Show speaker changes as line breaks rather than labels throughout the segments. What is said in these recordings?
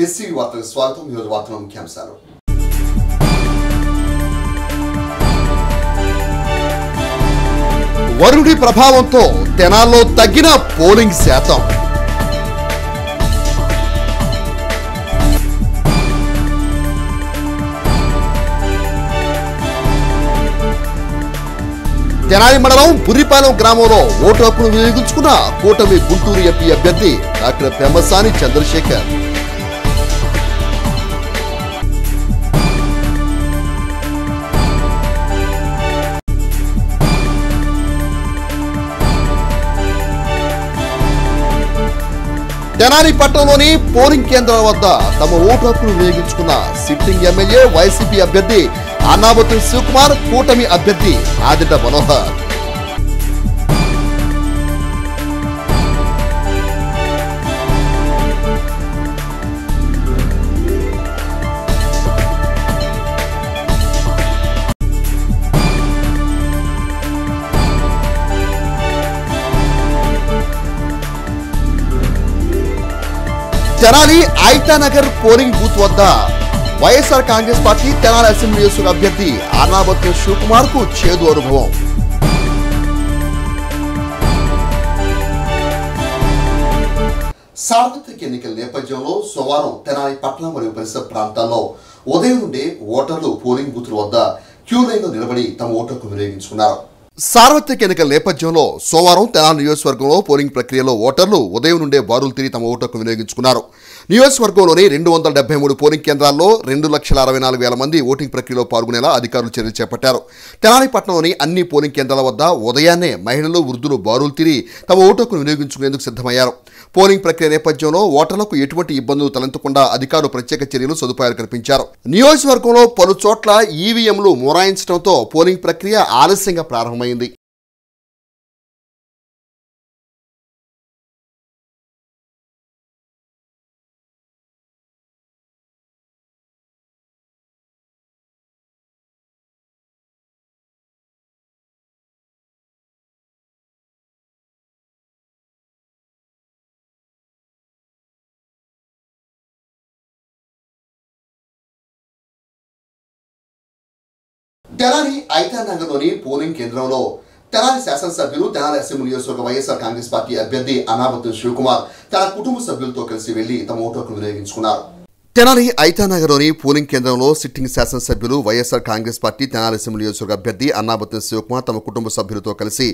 SC వార్తలకు స్వాగతం. ఈరోజు వార్తల ముఖ్యాంశాలు. వరుడి ప్రభావంతో తెనాల్లో తగ్గిన పోలింగ్ శాతం. తెనాలి మండలం బుర్రిపాలెం గ్రామంలో ఓటు హక్కును వినియోగించుకున్న కూటమి గుంటూరు ఎంపీ అభ్యర్థి డాక్టర్ పెమ్మసాని చంద్రశేఖర్. తెనాలి పట్టణంలోని పోలింగ్ కేంద్రాల వద్ద తమ ఓటు హక్కును వినియోగించుకున్న సిట్టింగ్ ఎమ్మెల్యే వైసీపీ అభ్యర్థి అన్నాబత్తుని శివకుమార్, కూటమి అభ్యర్థి ఆదిట మనోహర్. తెనాలి ఐతానగర్ పోలింగ్ బూత్ వద్ద వైఎస్ఆర్ కాంగ్రెస్ పార్టీ తెనాలి అసెంబ్లీ నియోజకవర్గ అభ్యర్థి అన్నాబత్తుని శివకుమార్ కు చేదు అనుభవం. సార్వత్రిక ఎన్నికల నేపథ్యంలో సోమవారం తెనాలి పట్టణం మరియు పరిసర ప్రాంతాల్లో ఉదయం నుండే ఓటర్లు పోలింగ్ బూత్ల వద్ద క్యూ లైన్లో నిలబడి తమ ఓటుకు వినియోగించుకున్నారు. సార్వత్రిక ఎన్నికల నేపథ్యంలో సోమవారం తెనాలి నియోజకవర్గంలో పోలింగ్ ప్రక్రియలో ఓటర్లు ఉదయం నుండే బారులు తిరిగి తమ ఓటుకు వినియోగించుకున్నారు. నియోజకవర్గంలోని 273 పోలింగ్ కేంద్రాల్లో 2,64,000 మంది ఓటింగ్ ప్రక్రియలో పాల్గొనేలా అధికారులు చర్యలు చేపట్టారు. తెనాలి పట్టణంలోని అన్ని పోలింగ్ కేంద్రాల వద్ద ఉదయాన్నే మహిళలు, వృద్ధులు బారులు తిరిగి తమ ఓటుకు వినియోగించుకునేందుకు సిద్ధమయ్యారు. పోలింగ్ ప్రక్రియ నేపథ్యంలో ఓటర్లకు ఎటువంటి ఇబ్బందులు తలెత్తకుండా అధికారులు ప్రత్యేక చర్యలు, సదుపాయాలు కల్పించారు. నియోజకవర్గంలో పలు చోట్ల ఈవీఎంలు మొరాయించడంతో పోలింగ్ ప్రక్రియ ఆలస్యంగా ప్రారంభమైంది. తెనాలి ఐతానగర్లోని పోలింగ్ కేంద్రంలో తెనాలి శాసనసభ్యులు, తెనాలి అసెంబ్లీ నియోజకవర్గ వైఎస్ఆర్ కాంగ్రెస్ పార్టీ అభ్యర్థి అన్నాబత్తుని శివకుమార్ తన కుటుంబ సభ్యులతో కలిసి వెళ్లి తమ ఓటు హక్కును వినియోగించుకున్నారు. తెనాలి ఐతానగర్లోని పోలింగ్ కేంద్రంలో సిట్టింగ్ శాసనసభ్యులు, వైఎస్ఆర్ కాంగ్రెస్ పార్టీ తెనాలి అసెంబ్లీ నియోజకవర్గ అభ్యర్థి అన్నాబత్తుని శివకుమార్ తమ కుటుంబ సభ్యులతో కలిసి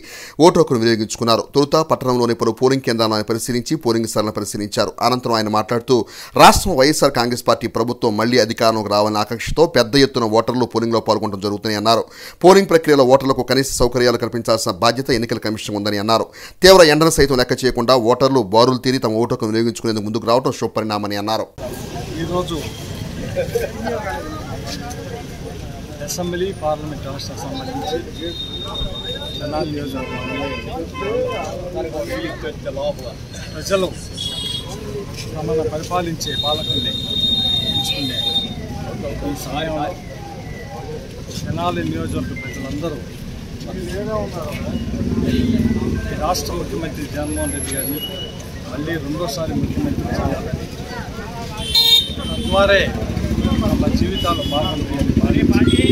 ఓటు హక్కును వినియోగించుకున్నారు. తొలుత పట్టణంలోని పలు పోలింగ్ కేంద్రాలను పరిశీలించి పోలింగ్ సరళను పరిశీలించారు. అనంతరం ఆయన మాట్లాడుతూ రాష్ట్రం వైఎస్ఆర్ కాంగ్రెస్ పార్టీ ప్రభుత్వం మళ్లీ అధికారంలోకి రావాలనే ఆకాంక్షతో పెద్ద ఎత్తున ఓటర్లు పోలింగ్లో పాల్గొనడం జరుగుతుందని అన్నారు. పోలింగ్ ప్రక్రియలో ఓటర్లకు కనీస సౌకర్యాలు కల్పించాల్సిన బాధ్యత ఎన్నికల కమిషన్ ఉందని అన్నారు. తీవ్ర ఎండను సైతం లెక్క చేయకుండా ఓటర్లు బారులు తీరి తమ ఓటు హక్కును వినియోగించుకునేందుకు ముందుకు రావడం శుభపరిణామని అన్నారు.
ఈరోజు అసెంబ్లీ, పార్లమెంట్ రాష్ట్రం సంబంధించి తెనాలి నియోజకవర్గంలో ప్రజలు తమను పరిపాలించే పాలకుల్ని ఎంచుకునే ఈ సమయంలో తెనాలి నియోజకవర్గ ప్రజలందరూ ఈ రాష్ట్ర ముఖ్యమంత్రి జగన్మోహన్ రెడ్డి గారిని మళ్ళీ రెండోసారి ముఖ్యమంత్రి చేయాలని, తద్వారే తమ జీవితాలు బాగుంటాయని భావించి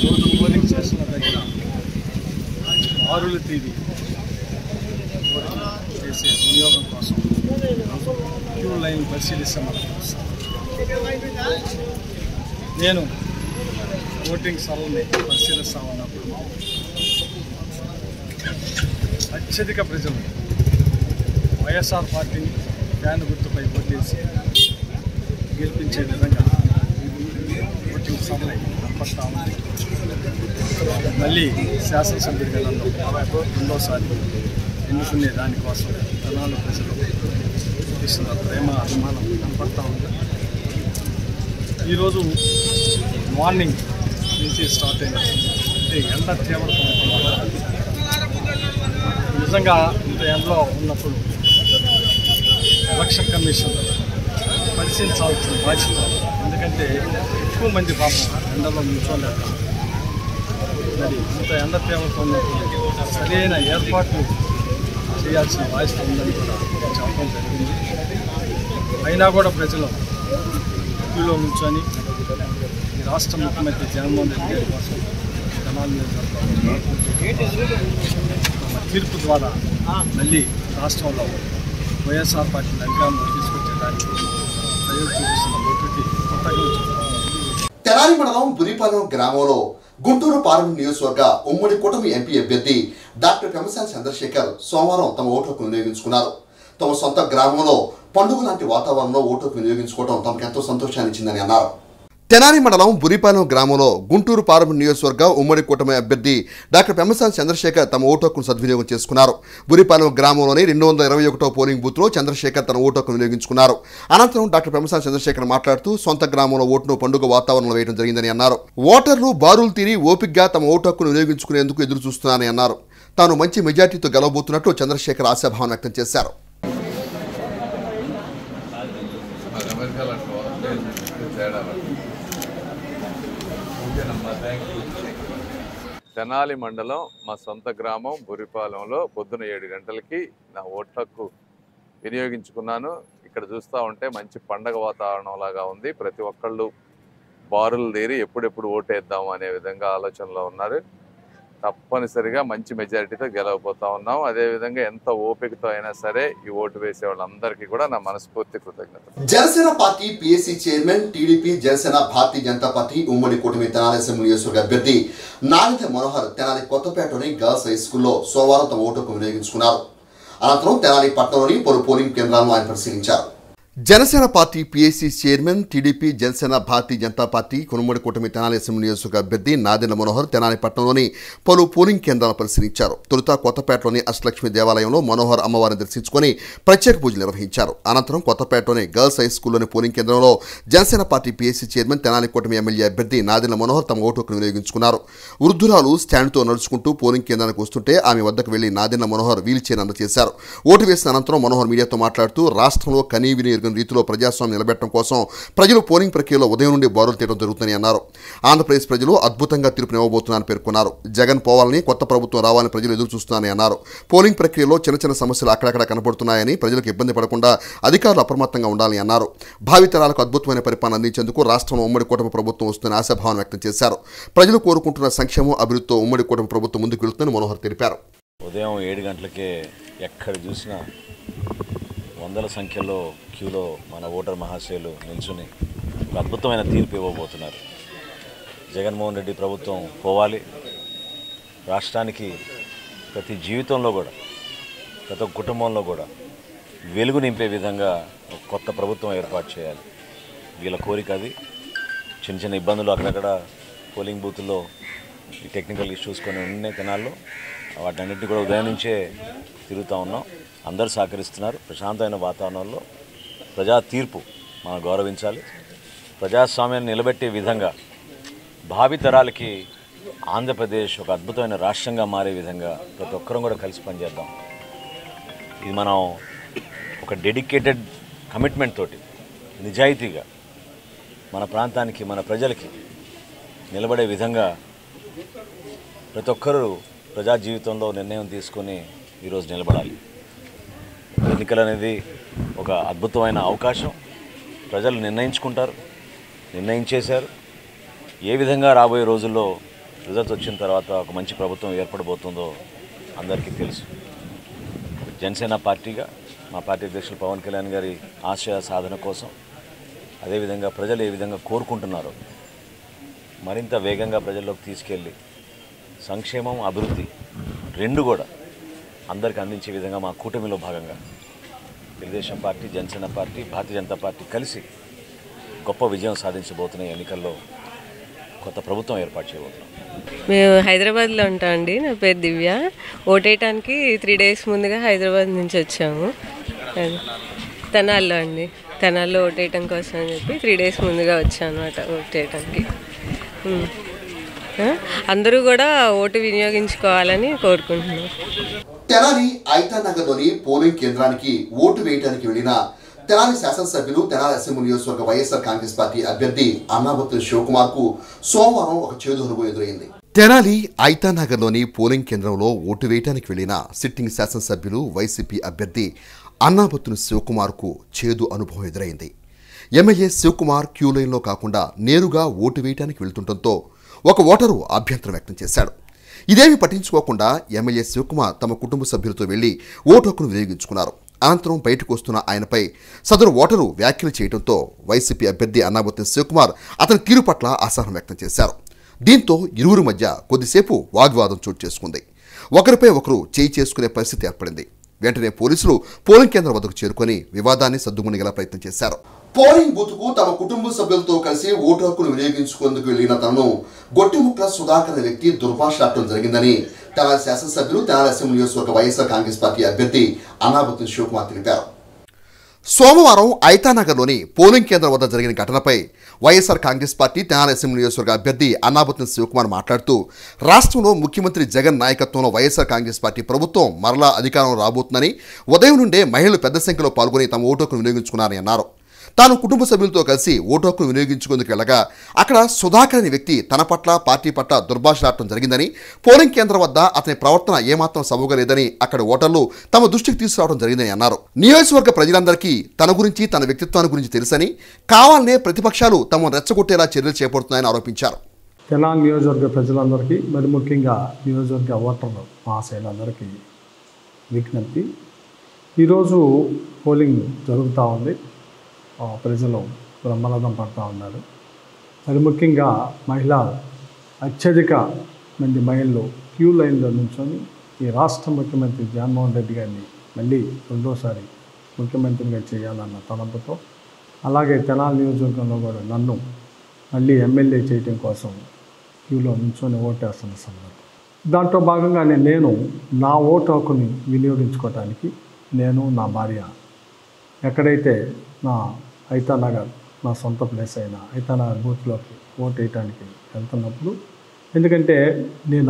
రోజు పోలింగ్ స్టేషన్ల దగ్గర బారులు తీరి చేసే వినియోగం కోసం క్యూ లైన్ పరిశీలిస్తే మనం చూస్తాం. నేను ఓటింగ్ సరళిని పరిశీలిస్తా ఉన్నప్పుడు అత్యధిక ప్రజలు వైఎస్ఆర్ పార్టీని ఫ్యాన్ గుర్తుపై ఓటేసి గెలిపించే విధంగా ఓటింగ్ సరళి కనపడతా ఉంది. మళ్ళీ శాసనసభ్యుడిగా నన్ను రెండోసారి ఎన్నుకునే దానికోసం తెనాలి ప్రజలు చూపిస్తున్న ప్రేమ, అభిమానం కనపడతా ఉంది. ఈరోజు మార్నింగ్ నుంచి స్టార్ట్ అయిన ఎండ తీవ్రత నిజంగా ఇంత ఎండలో ఉన్నప్పుడు ఎలక్షన్ కమిషన్ పరిశీలించాల్సిన బాధ్యత. ఎందుకంటే ఎక్కువ మంది పాపం ఎండలో నిల్చోలేక, మరి ఇంత ఎండ తీవ్రత ఉన్నప్పుడు సరైన ఏర్పాట్లు చేయాల్సిన బాధ్యత ఉందని కూడా చెప్పడం జరిగింది. అయినా కూడా ప్రజలు క్యూలో నుంచొని ఈ రాష్ట్ర ముఖ్యమంత్రి జగన్మోహన్ రెడ్డి గారి కోసం తెనాలి తీర్పు ద్వారా మళ్ళీ రాష్ట్రంలో వైఎస్ఆర్ పార్టీని అధికారంలో తీసుకొచ్చేదానికి ప్రజలు చూపిస్తున్న ఓటుకి
తెనాలి మండలం బురిపాలెం గ్రామంలో గుంటూరు పార్లమెంట్ నియోజకవర్గ ఉమ్మడి కూటమి ఎంపీ అభ్యర్థి డాక్టర్ పెమ్మసాని చంద్రశేఖర్ సోమవారం తమ ఓటు హక్కు వినియోగించుకున్నారు. తమ సొంత గ్రామంలో పండుగ లాంటి వాతావరణంలో ఓటు హక్కు వినియోగించుకోవడం తమకు ఎంతో సంతోషాన్ని ఇచ్చిందని అన్నారు. తెనాలి మండలం బురిపాలెం గ్రామంలో గుంటూరు పార్లమెంట్ నియోజకవర్గ ఉమ్మడి కూటమి అభ్యర్థి డాక్టర్ పెమ్మసాని చంద్రశేఖర్ తమ ఓటు హక్కును సద్వినియోగం చేసుకున్నారు. బురిపాలెం గ్రామంలోని 221వ పోలింగ్ బూత్లో చంద్రశేఖర్ తన ఓటు హక్కును వినియోగించుకున్నారు. అనంతరం డాక్టర్ పెమ్మసాని చంద్రశేఖర్ మాట్లాడుతూ సొంత గ్రామంలో ఓటును పండుగ వాతావరణంలో వేయడం జరిగిందని అన్నారు. ఓటర్లు బారులు తీరి ఓపికగా తమ ఓటు హక్కును వినియోగించుకునేందుకు ఎదురు చూస్తున్నారని అన్నారు. తాను మంచి మెజార్టీతో గెలవబోతున్నట్లు చంద్రశేఖర్ ఆశాభావం వ్యక్తం చేశారు.
తెనాలి మండలం మా సొంత గ్రామం బురిపాలెంలో పొద్దున 7 గంటలకి నా ఓటు హక్కు వినియోగించుకున్నాను. ఇక్కడ చూస్తూ ఉంటే మంచి పండగ వాతావరణం లాగా ఉంది. ప్రతి ఒక్కళ్ళు బారులు తీరి ఎప్పుడెప్పుడు ఓటేద్దాము అనే విధంగా ఆలోచనలో ఉన్నారు. తప్పనిసరిగా మంచి మెజారిటీతో గెలవబోతా ఉన్నాం. అదేవిధంగా ఎంత ఓపికతో అయినా సరే ఈ ఓటు వేసే వాళ్ళందరికీ కూడా నా మనస్ఫూర్తి కృతజ్ఞతలు.
Janasena party PSC chairman TDP Janasena Bharatiya Janata party ఉమ్మడి కూటమి తెనాలి అసెంబ్లీ నియోజకవర్గ అభ్యర్థి నాగేంద్ర మనోహర్ తెనాలి కొత్తపేటలోని గర్ల్స్ హై స్కూల్లో సోమవారం తమ ఓటు హక్కు వినియోగించుకున్నారు. అనంతరం తెనాలి పట్టణంలోని పలు పోలింగ్ కేంద్రాలను ఆయన పరిశీలించారు. Janasena party PSC chairman TDP Janasena Bharatiya Janata party ఉమ్మడి కూటమి తెనాలి అసెంబ్లీ నియోజకవర్గ అభ్యర్థి నాదెండ్ల మనోహర్ తెనాలి పట్టణంలోని పలు పోలింగ్ కేంద్రాలను పరిశీలించారు. తొలుత కొత్తపేటలోని అష్టలక్ష్మి దేవాలయంలో మనోహర్ అమ్మవారిని దర్శించుకుని ప్రత్యేక పూజలు నిర్వహించారు. అనంతరం కొత్తపేటలోని గర్ల్స్ హై స్కూల్లోని పోలింగ్ కేంద్రంలో Janasena party PSC chairman Tenali కూటమి ఎమ్మెల్యే అభ్యర్థి నాదెండ్ల మనోహర్ తమ ఓటు హక్కును వినియోగించుకున్నారు. వృద్ధురాలు స్టాండ్తో నడుచుకుంటూ పోలింగ్ కేంద్రానికి వస్తుంటే ఆమె వద్దకు వెళ్లి నాదెండ్ల మనోహర్ వీల్ చైర్ అందజేశారు. ఓటు వేసిన అనంతరం మనోహర్ మీడియాతో మాట్లాడుతూ రాష్ట్రంలో కనీవిని ఎరుగని రీతిలో ప్రజాస్వామ్యం నిలబెట్టడం కోసం ప్రజలు పోలింగ్ ప్రక్రియలో ఉదయం నుండి బారులు తీయడం జరుగుతుందని అన్నారు. ఆంధ్రప్రదేశ్ ప్రజలు అద్భుతంగా తీర్పునివ్వబోతున్నారని పేర్కొన్నారు. జగన్ పోవాలని, కొత్త ప్రభుత్వం రావాలని ప్రజలు ఎదురు చూస్తున్నారని అన్నారు. పోలింగ్ ప్రక్రియలో చిన్న చిన్న సమస్యలు అక్కడక్కడ కనపడుతున్నాయని, ప్రజలకు ఇబ్బంది పడకుండా అధికారులు అప్రమత్తంగా ఉండాలని అన్నారు. భావితరాలకు అద్భుతమైన పరిపాలన అందించేందుకు రాష్ట్రంలో ఉమ్మడి కూటమి ప్రభుత్వం వస్తున్న ఆశాభావం వ్యక్తం చేశారు. ప్రజలు కోరుకుంటున్న సంక్షేమం, అభివృద్ధితో ఉమ్మడి కూటమి ప్రభుత్వం ముందుకు వెళుతుందని మనోహర్ తెలిపారు.
ఉదయం 7 గంటలకే ఎక్కడ చూసినా వందల సంఖ్యలో క్యూలో మన ఓటర్ మహాశయులు నిల్చుని ఒక అద్భుతమైన తీర్పు ఇవ్వబోతున్నారు. జగన్మోహన్ రెడ్డి ప్రభుత్వం పోవాలి, రాష్ట్రానికి ప్రతి జీవితంలో కూడా, ప్రతి ఒక్క కుటుంబంలో కూడా వెలుగు నింపే విధంగా ఒక కొత్త ప్రభుత్వం ఏర్పాటు చేయాలి. వీళ్ళ కోరిక అది. చిన్న చిన్న ఇబ్బందులు అక్కడక్కడ పోలింగ్ బూత్లో ఈ టెక్నికల్ ఇష్యూస్ కొన్ని ఉన్నాయి తెనాల్లో. వాటన్నిటిని కూడా ఉదయం నుంచే తిరుగుతూ ఉన్నాం. అందరూ సహకరిస్తున్నారు. ప్రశాంతమైన వాతావరణంలో ప్రజా తీర్పు మనం గౌరవించాలి. ప్రజాస్వామ్యాన్ని నిలబెట్టే విధంగా భావితరాలకి ఆంధ్రప్రదేశ్ ఒక అద్భుతమైన రాష్ట్రంగా మారే విధంగా ప్రతి ఒక్కరం కూడా కలిసి పనిచేద్దాం. ఇది మనం ఒక డెడికేటెడ్ కమిట్మెంట్ తోటి నిజాయితీగా మన ప్రాంతానికి, మన ప్రజలకి నిలబడే విధంగా ప్రతి ఒక్కరూ ప్రజా జీవితంలో నిర్ణయం తీసుకొని ఈరోజు నిలబడాలి. ఎన్నికలు అనేది ఒక అద్భుతమైన అవకాశం. ప్రజలు నిర్ణయించుకుంటారు, నిర్ణయించేశారు. ఏ విధంగా రాబోయే రోజుల్లో రిజల్ట్స్ వచ్చిన తర్వాత ఒక మంచి ప్రభుత్వం ఏర్పడబోతుందో అందరికీ తెలుసు. జనసేన పార్టీగా మా పార్టీ అధ్యక్షులు పవన్ కళ్యాణ్ గారి ఆశయ సాధన కోసం, అదేవిధంగా ప్రజలు ఏ విధంగా కోరుకుంటున్నారో మరింత వేగంగా ప్రజల్లోకి తీసుకెళ్ళి సంక్షేమం, అభివృద్ధి రెండు కూడా అందరికీ అందించే విధంగా మా కూటమిలో భాగంగా తెలుగుదేశం పార్టీ, జనసేన పార్టీ, భారతీయ జనతా పార్టీ కలిసి గొప్ప విజయం సాధించబోతున్న ఎన్నికల్లో కొత్త ప్రభుత్వం ఏర్పాటు చేయబోతున్నాం.
మేము హైదరాబాద్లో ఉంటామండి. నా పేరు దివ్య. ఓటేయటానికి 3 days ముందుగా హైదరాబాద్ నుంచి వచ్చాము. తెనాల్లో అండి. తెనాల్లో ఓటేయటం కోసం అని చెప్పి 3 days ముందుగా వచ్చాను అనమాట ఓటేయటానికి. అందరూ కూడా ఓటు వినియోగించుకోవాలని కోరుకుంటున్నాను.
తెనాలి ఐతానగర్లోని పోలింగ్ కేంద్రానికి ఓటు వేయడానికి వెళ్లిన తెనాలి శాసనసభ్యులు, తెనాలి అసెంబ్లీ నియోజకవర్గ వైఎస్ఆర్ కాంగ్రెస్ పార్టీ అభ్యర్థి అన్నాబత్తుల శివకుమార్ కు సోమవారం ఒక చేదు అనుభవం ఎదురైంది. తెనాలి ఐతానగర్లోని పోలింగ్ కేంద్రంలో ఓటు వేయడానికి వెళ్లిన సిట్టింగ్ శాసనసభ్యులు, వైసీపీ అభ్యర్థి అన్నాబత్తుని శివకుమార్కు చేదు అనుభవం ఎదురైంది. ఎమ్మెల్యే శివకుమార్ క్యూ లైన్లో కాకుండా నేరుగా ఓటు వేయడానికి వెళ్తుండటంతో ఒక ఓటరు అభ్యంతరం వ్యక్తం చేశాడు. ఇదేమీ పట్టించుకోకుండా ఎమ్మెల్యే శివకుమార్ తమ కుటుంబ సభ్యులతో వెళ్లి ఓటు హక్కును వినియోగించుకున్నారు. అనంతరం బయటకు వస్తున్న ఆయనపై సదరు ఓటరు వ్యాఖ్యలు చేయడంతో వైసీపీ అభ్యర్థి అన్నాబత్తుని శివకుమార్ అతని తీరు పట్ల అసహనం వ్యక్తం చేశారు. దీంతో ఇరువురి మధ్య కొద్దిసేపు వాగ్వాదం చోటు చేసుకుంది. ఒకరిపై ఒకరు చేయి చేసుకునే పరిస్థితి ఏర్పడింది. వెంటనే పోలీసులు పోలింగ్ కేంద్రం వద్దకు చేరుకొని వివాదాన్ని సద్దుమణిగేలా ప్రయత్నం చేశారు. పోలింగ్ బూత్కు తమ కుటుంబ సభ్యులతో కలిసి ఓటు హక్కును వినియోగించుకునేందుకు వెళ్లిన తనను గొట్టిముక్కల సుధాకర్ అనే వ్యక్తి దుర్భాషలాడటం జరిగిందని తెనాలి శాసనసభ్యులు, తెనాలి అసెంబ్లీ నియోజకవర్గ వైఎస్ఆర్ కాంగ్రెస్ పార్టీ అభ్యర్థి అన్నాబత్తుని శివకుమార్ తెలిపారు. సోమవారం ఐతానగర్లోని పోలింగ్ కేంద్రం వద్ద జరిగిన ఘటనపై వైఎస్ఆర్ కాంగ్రెస్ పార్టీ తెనాలి అసెంబ్లీ నియోజకవర్గ అభ్యర్థి అన్నాబత్తుని శివకుమార్ మాట్లాడుతూ రాష్ట్రంలో ముఖ్యమంత్రి జగన్ నాయకత్వంలో వైఎస్ఆర్ కాంగ్రెస్ పార్టీ ప్రభుత్వం మరలా అధికారం రాబోతుందని, ఉదయం నుండే మహిళలు పెద్ద సంఖ్యలో పాల్గొని తమ ఓటు హక్కును వినియోగించుకున్నారని అన్నారు. తాను కుటుంబ సభ్యులతో కలిసి ఓటు హక్కును వినియోగించుకుందుకు వెళ్ళగా అక్కడ సుధాకర్ అనే వ్యక్తి తన పట్ల, పార్టీ పట్ల దుర్భాషలాడటం జరిగిందని, పోలింగ్ కేంద్రం వద్ద అతని ప్రవర్తన ఏమాత్రం సబూగలేదని అక్కడ ఓటర్లు తమ దృష్టికి తీసుకురావడం జరిగిందని అన్నారు. నియోజకవర్గ ప్రజలందరికీ తన గురించి, తన వ్యక్తిత్వాన్ని గురించి తెలుసని, కావాలనే ప్రతిపక్షాలు తమను రెచ్చగొట్టేలా చర్యలు చేపడుతున్నాయని ఆరోపించారు.
తెనాలి నియోజకవర్గ ప్రజలందరికీ, మరి ముఖ్యంగా నియోజకవర్గ ఓటర్లు మహాశయులందరికీ విజ్ఞప్తి. ఈరోజు పోలింగ్ జరుగుతూ ఉంది. ప్రజలు బ్రహ్మరథం పడుతూ ఉన్నారు. మరి ముఖ్యంగా అత్యధిక మంది మహిళలు క్యూ లైన్లో నుంచొని ఈ రాష్ట్ర ముఖ్యమంత్రి జగన్మోహన్ రెడ్డి గారిని మళ్ళీ రెండోసారి ముఖ్యమంత్రిగా చేయాలన్న తలంపుతో, అలాగే తెనాలి నియోజకవర్గంలో కూడా నన్ను మళ్ళీ ఎమ్మెల్యే చేయడం కోసం క్యూలో నుంచొని ఓటేస్తున్న సందర్భం. దాంట్లో భాగంగానే నేను నా ఓటు హక్కుని వినియోగించుకోవటానికి నేను, నా భార్య ఎక్కడైతే నా ఐతానగర్ నా సొంత ప్లేస్ అయిన ఐతానగర్ బూత్లోకి ఓటు వేయటానికి వెళ్తున్నప్పుడు, ఎందుకంటే నేను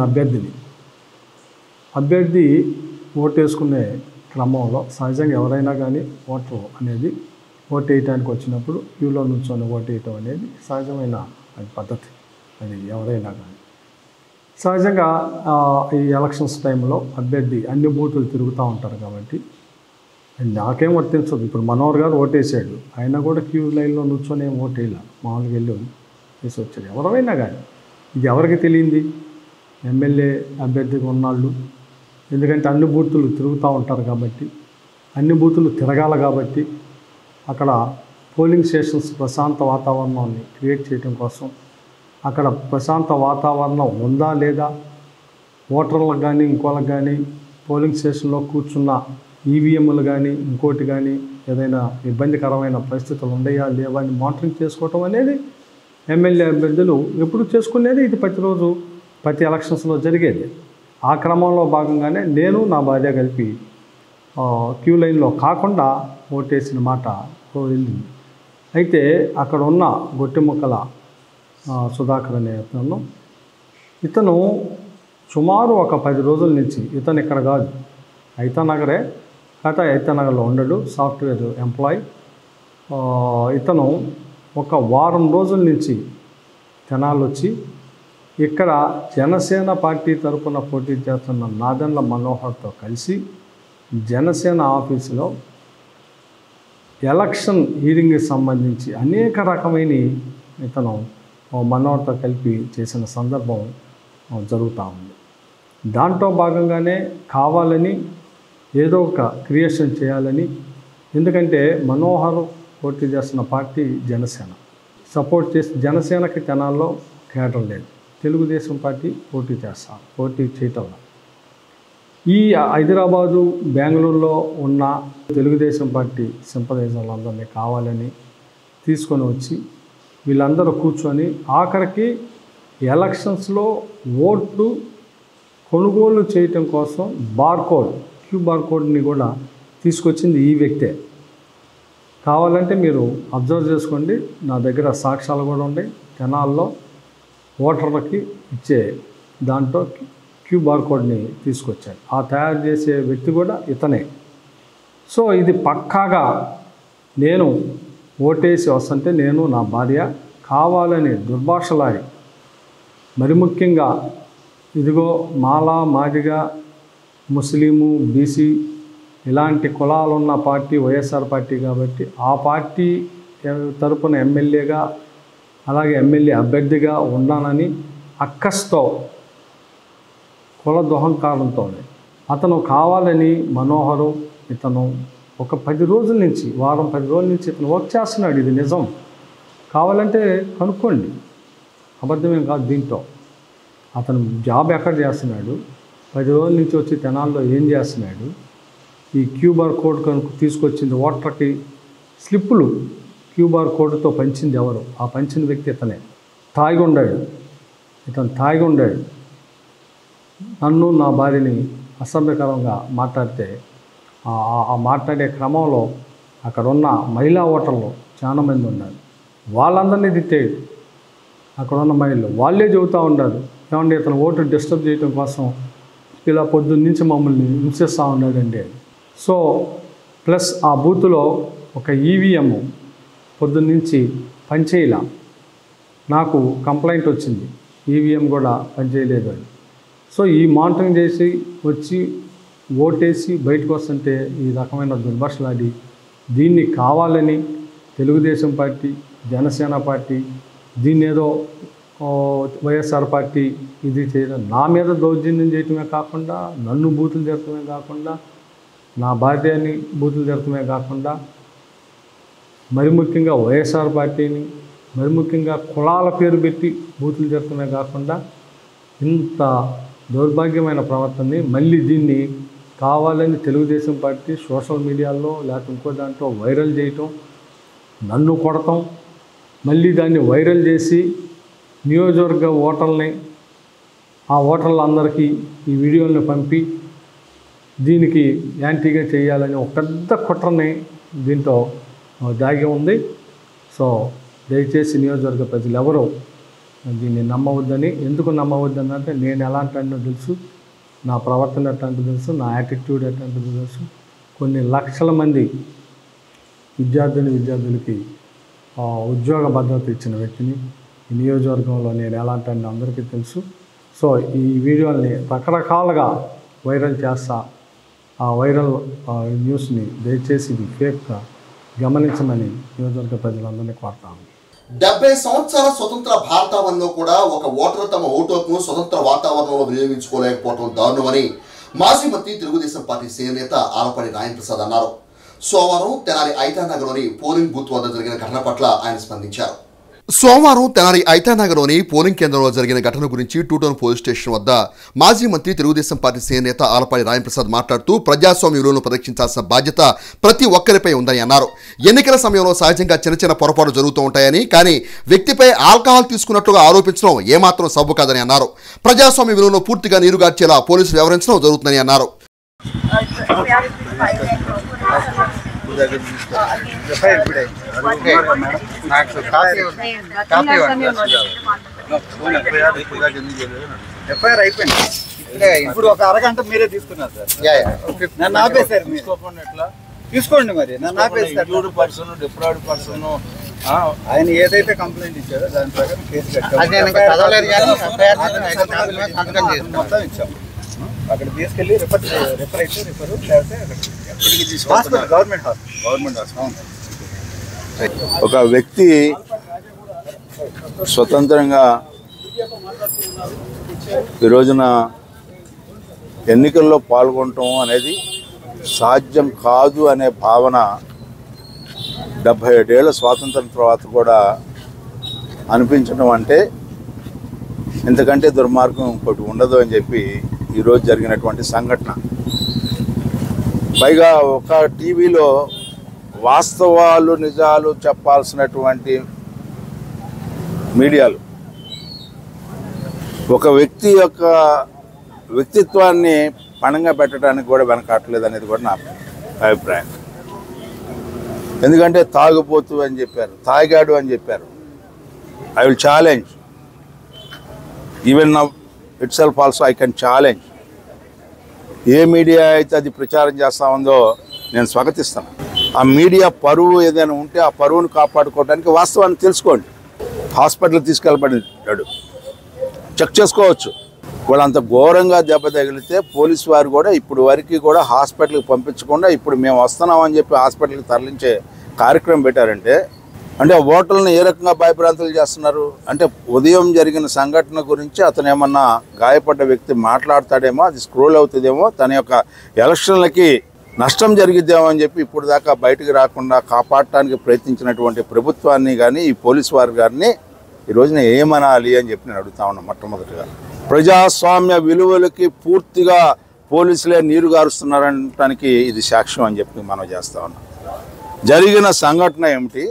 అభ్యర్థి ఓటు వేసుకునే క్రమంలో సహజంగా ఎవరైనా కానీ ఓటు అనేది ఓటు వేయటానికి వచ్చినప్పుడు క్యూలో నుంచొని ఓటు వేయటం అనేది సహజమైన పద్ధతి. అది ఎవరైనా కానీ సహజంగా ఈ ఎలక్షన్స్ టైంలో అభ్యర్థి అన్ని బూతులు తిరుగుతూ ఉంటారు కాబట్టి నాకేం వర్తించదు. ఇప్పుడు మనోహర్ గారు ఓటేసాడు, ఆయన కూడా క్యూ లైన్లో నుంచొని ఏం ఓటేయాల, మామూలుగా వెళ్ళి వేసి వచ్చాడు. ఎవరైనా కానీ ఇది ఎవరికి తెలియంది? ఎమ్మెల్యే అభ్యర్థిగా ఉన్నాళ్ళు. ఎందుకంటే అన్ని బూతులు తిరుగుతూ ఉంటారు కాబట్టి, అన్ని బూతులు తిరగాల కాబట్టి అక్కడ పోలింగ్ స్టేషన్స్ ప్రశాంత వాతావరణాన్ని క్రియేట్ చేయడం కోసం, అక్కడ ప్రశాంత వాతావరణం ఉందా లేదా, ఓటర్లకు కానీ ఇంకోళ్ళకి కానీ పోలింగ్ స్టేషన్లో కూర్చున్న ఈవీఎంలు కానీ ఇంకోటి కానీ ఏదైనా ఇబ్బందికరమైన పరిస్థితులు ఉన్నాయా లేవా అని మానిటరింగ్ చేసుకోవటం అనేది ఎమ్మెల్యే అభ్యర్థులు ఎప్పుడు చేసుకునేది. ఇది ప్రతిరోజు ప్రతి ఎలక్షన్స్లో జరిగేది. ఆ క్రమంలో భాగంగానే నేను, నా భార్య కలిపి క్యూ లైన్లో కాకుండా ఓటేసిన మాట వెళ్ళింది. అయితే అక్కడ ఉన్న గొట్టిముక్కల సుధాకర్ అనే ఇతను సుమారు ఒక 10 రోజుల నుంచి, ఇతను ఇక్కడ కాదు ఐతానగరే, కాకపోతే ఐతానగర్లో ఉండడు, సాఫ్ట్వేర్ ఎంప్లాయ్. ఇతను ఒక వారం రోజుల నుంచి తెనాలి వచ్చి ఇక్కడ జనసేన పార్టీ తరఫున పోటీ చేస్తున్న నాదెండ్ల మనోహర్తో కలిసి జనసేన ఆఫీసులో ఎలక్షన్ హీరింగ్కి సంబంధించి అనేక రకమైన ఇతను మనోహర్తో కలిపి చేసిన సందర్భం జరుగుతూ ఉంది. దాంట్లో భాగంగానే కావాలని ఏదో ఒక క్రియేషన్ చేయాలని, ఎందుకంటే మనోహర్ పోటీ చేస్తున్న పార్టీ జనసేన సపోర్ట్ చేసి, జనసేనకి తెనాల్లో కేడర్ లేదు, తెలుగుదేశం పార్టీ పోటీ చేయటం. ఈ హైదరాబాదు, బెంగళూరులో ఉన్న తెలుగుదేశం పార్టీ సింపథైజర్లందరినీ కావాలని తీసుకొని వచ్చి వీళ్ళందరూ కూర్చొని ఆఖరికి ఎలక్షన్స్లో ఓట్లు కొనుగోలు చేయటం కోసం క్యూ బార్కోడ్ని కూడా తీసుకొచ్చింది ఈ వ్యక్తే. కావాలంటే మీరు అబ్జర్వ్ చేసుకోండి, నా దగ్గర సాక్ష్యాలు కూడా ఉన్నాయి. తెనాల్లో ఓటర్లకి ఇచ్చే దాంట్లో క్యూ బార్కోడ్ని తీసుకొచ్చాడు. ఆ తయారు చేసే వ్యక్తి కూడా ఇతనే. సో ఇది పక్కాగా నేను ఓటేసి వస్తుంటే నేను, నా భార్య కావాలని దుర్భాషలాడి, మరి ముఖ్యంగా ఇదిగో మాలా, మాదిగ, ముస్లిము, బీసీ ఇలాంటి కులాలు ఉన్న పార్టీ వైఎస్ఆర్ పార్టీ కాబట్టి ఆ పార్టీ తరపున ఎమ్మెల్యేగా అలాగే ఎమ్మెల్యే అభ్యర్థిగా ఉన్నానని అక్కస్తో కుల దుహంకారంతో అతను కావాలని మనోహరు ఇతను ఒక 10 రోజుల నుంచి వారం 10 రోజుల నుంచి ఇతను వర్క్ చేస్తున్నాడు. ఇది నిజం, కావాలంటే కనుక్కోండి, అబద్ధమేం కాదు. దీంట్లో అతను జాబ్ ఎక్కడ చేస్తున్నాడు, 10 రోజుల నుంచి వచ్చి తెనాల్లో ఏం చేస్తున్నాడు, ఈ క్యూఆర్ కోడ్ కనుక తీసుకొచ్చింది ఓటర్కి స్లిప్పులు క్యూఆర్ కోడ్తో పంచింది ఎవరు, ఆ పంచిన వ్యక్తి ఇతనే. తాగి ఉండాడు, ఇతను తాగి ఉండాడు. నన్ను నా భార్యని అసభ్యకరంగా మాట్లాడితే ఆ మాట్లాడే క్రమంలో అక్కడ ఉన్న మహిళా ఓటర్లు చాలామంది ఉన్నారు, వాళ్ళందరినీ తిట్టాడు. అక్కడ ఉన్న మహిళలు వాళ్ళే చెబుతూ ఉన్నారు, ఏమంటే ఇతను ఓటు డిస్టర్బ్ చేయడం కోసం ఇలా పొద్దున్న నుంచి మమ్మల్ని హింసిస్తూ ఉన్నాడండి. సో ప్లస్ ఆ బూత్లో ఒక ఈవీఎం పొద్దున్న నుంచి పనిచేయలా, నాకు కంప్లైంట్ వచ్చింది ఈవీఎం కూడా పనిచేయలేదు అని. సో ఈ మానిటరింగ్ చేసి వచ్చి ఓటేసి బయటకు వస్తుంటే ఈ రకమైన దుర్భాషలాడి దీన్ని కావాలని తెలుగుదేశం పార్టీ, జనసేన పార్టీ దీన్ని ఏదో వైఎస్ఆర్ పార్టీ ఇది చేయడం, నా మీద దౌర్జన్యం చేయటమే కాకుండా, నన్ను బూతులు తిరగటమే కాకుండా, నా భార్యని బూతులు తిరగటమే కాకుండా, మరి ముఖ్యంగా వైఎస్ఆర్ పార్టీని, మరి ముఖ్యంగా కులాల పేరు పెట్టి బూతులు తిరగటమే కాకుండా ఇంత దౌర్భాగ్యమైన ప్రవర్తనని మళ్ళీ దీన్ని కావాలని తెలుగుదేశం పార్టీ సోషల్ మీడియాలో లేకపోతే ఇంకో దాంట్లో వైరల్ చేయటం, నన్ను కొడటం, మళ్ళీ దాన్ని వైరల్ చేసి నియోజకవర్గ ఓటర్లని ఆ ఓటర్లందరికీ ఈ వీడియోలను పంపి దీనికి యాంటీగా చేయాలని ఒక పెద్ద కుట్రని దీంట్లో దాగి ఉంది. సో దయచేసి నియోజకవర్గ ప్రజలు ఎవరో దీన్ని నమ్మవద్దని. ఎందుకు నమ్మవద్దని అంటే నేను ఎలాంటి తెలుసు, నా ప్రవర్తన ఎట్లాంటి తెలుసు, నా యాటిట్యూడ్ ఎట్లాంటిది తెలుసు. కొన్ని లక్షల మంది విద్యార్థులకి ఉద్యోగ భద్రత ఇచ్చిన వ్యక్తిని ఈ నియోజకవర్గంలో నేను ఎలాంటి అందరికీ తెలుసు. సో ఈ వీడియోని రకరకాలుగా వైరల్ చేస్తా, ఆ వైరల్ న్యూస్ని దయచేసి ఇది ఫేక్గా గమనించమని నియోజకవర్గ ప్రజలందరినీ కోరుతాను.
70 సంవత్సరాల స్వతంత్ర భారతావనంలో కూడా ఒక ఓటర్ తమ ఓటు హక్కును స్వతంత్ర వాతావరణంలో వినియోగించుకోలేకపోవడం దారుణమని మాజీ మంత్రి తెలుగుదేశం పార్టీ సీనియర్ నేత ఆలపాటి రాయప్రసాద్ అన్నారు. సోమవారం తెనాలి ఐతానగర్లోని పోలింగ్ బూత్ వద్ద జరిగిన ఘటన పట్ల ఆయన స్పందించారు. సోమవారం తెనాలి ఐతానగర్లోని పోలింగ్ కేంద్రంలో జరిగిన ఘటన గురించి టూటౌన్ పోలీస్ స్టేషన్ వద్ద మాజీ మంత్రి తెలుగుదేశం పార్టీ సీనియర్ నేత ఆలపాటి రాయప్రసాద్ మాట్లాడుతూ ప్రజాస్వామ్య విలువలను పరిరక్షించాల్సిన బాధ్యత ప్రతి ఒక్కరిపై ఉందని అన్నారు. ఎన్నికల సమయంలో సహజంగా చిన్న చిన్న పొరపాటు జరుగుతూ ఉంటాయని, కానీ వ్యక్తిపై ఆల్కహాల్ తీసుకున్నట్లుగా ఆరోపించడం ఏమాత్రం సబ్బు కాదని అన్నారు. ప్రజాస్వామ్య విలువలను పూర్తిగా నీరుగార్చేలా పోలీసులు వ్యవహరించడం జరుగుతుందని అన్నారు.
ఎఫ్ఐఆర్ అయిపోయింది. ఇప్పుడు ఒక అరగంట మీరే తీసుకున్నారు సార్. నన్ను ఆపేశారు. తీసుకోండి మరి, నన్ను ఆపేశారు. ఆయన ఏదైతే కంప్లైంట్ ఇచ్చారో దాని ప్రకారం కేసు మొత్తం ఇచ్చాము. అక్కడ తీసుకెళ్ళి రిఫర్ అయితే రిఫర్ లేకపోతే గవర్నమెంట్ హాస్పిటల్.
ఒక వ్యక్తి స్వతంత్రంగా ఈ రోజున ఎన్నికల్లో పాల్గొనటం అనేది సాధ్యం కాదు అనే భావన 77 ఏళ్ల స్వాతంత్రం తర్వాత కూడా అనిపించడం అంటే ఇంతకంటే దుర్మార్గం ఇంకోటి ఉండదు అని చెప్పి ఈరోజు జరిగినటువంటి సంఘటన. పైగా ఒక టీవీలో వాస్తవాలు నిజాలు చెప్పాల్సినటువంటి మీడియాలు ఒక వ్యక్తి యొక్క వ్యక్తిత్వాన్ని పణంగా పెట్టడానికి కూడా వెనకాట్లేదు అనేది కూడా నా అభిప్రాయం. ఎందుకంటే తాగుపోతు అని చెప్పారు, తాగాడు అని చెప్పారు. I will challenge even now it self also I can challenge. A media అయితే అది ప్రచారం చేస్తూ ఉందో నేను స్వాగతిస్తాను. ఆ మీడియా పరువు ఏదైనా ఉంటే ఆ పరువును కాపాడుకోవడానికి వాస్తవాన్ని తెలుసుకోండి. హాస్పిటల్ తీసుకెళ్ళబడ్డాడు, చెక్ చేసుకోవచ్చు. వాళ్ళు అంత ఘోరంగా దెబ్బ తగిలితే పోలీసు వారు కూడా ఇప్పుడు వరకు కూడా హాస్పిటల్కి పంపించకుండా ఇప్పుడు మేము వస్తున్నామని చెప్పి హాస్పిటల్కి తరలించే కార్యక్రమం పెట్టారంటే అంటే ఓటర్లను ఏ రకంగా భయభ్రాంతులు చేస్తున్నారు అంటే ఉదయం జరిగిన సంఘటన గురించి అతను ఏమన్నా గాయపడ్డ వ్యక్తి మాట్లాడతాడేమో అది స్క్రోల్ అవుతుందేమో తన యొక్క ఎలక్షన్లకి నష్టం జరిగిద్దేమో అని చెప్పి ఇప్పుడు దాకా బయటికి రాకుండా కాపాడటానికి ప్రయత్నించినటువంటి ప్రభుత్వాన్ని కానీ ఈ పోలీసు వారి గారిని ఈ రోజున ఏమనాలి అని చెప్పి నేను అడుగుతా ఉన్నా. మొట్టమొదటిగా ప్రజాస్వామ్య విలువలకి పూర్తిగా పోలీసులే నీరు గారుస్తున్నారనటానికి ఇది సాక్ష్యం అని చెప్పి మనం చేస్తా ఉన్నాం. జరిగిన సంఘటన ఏమిటి,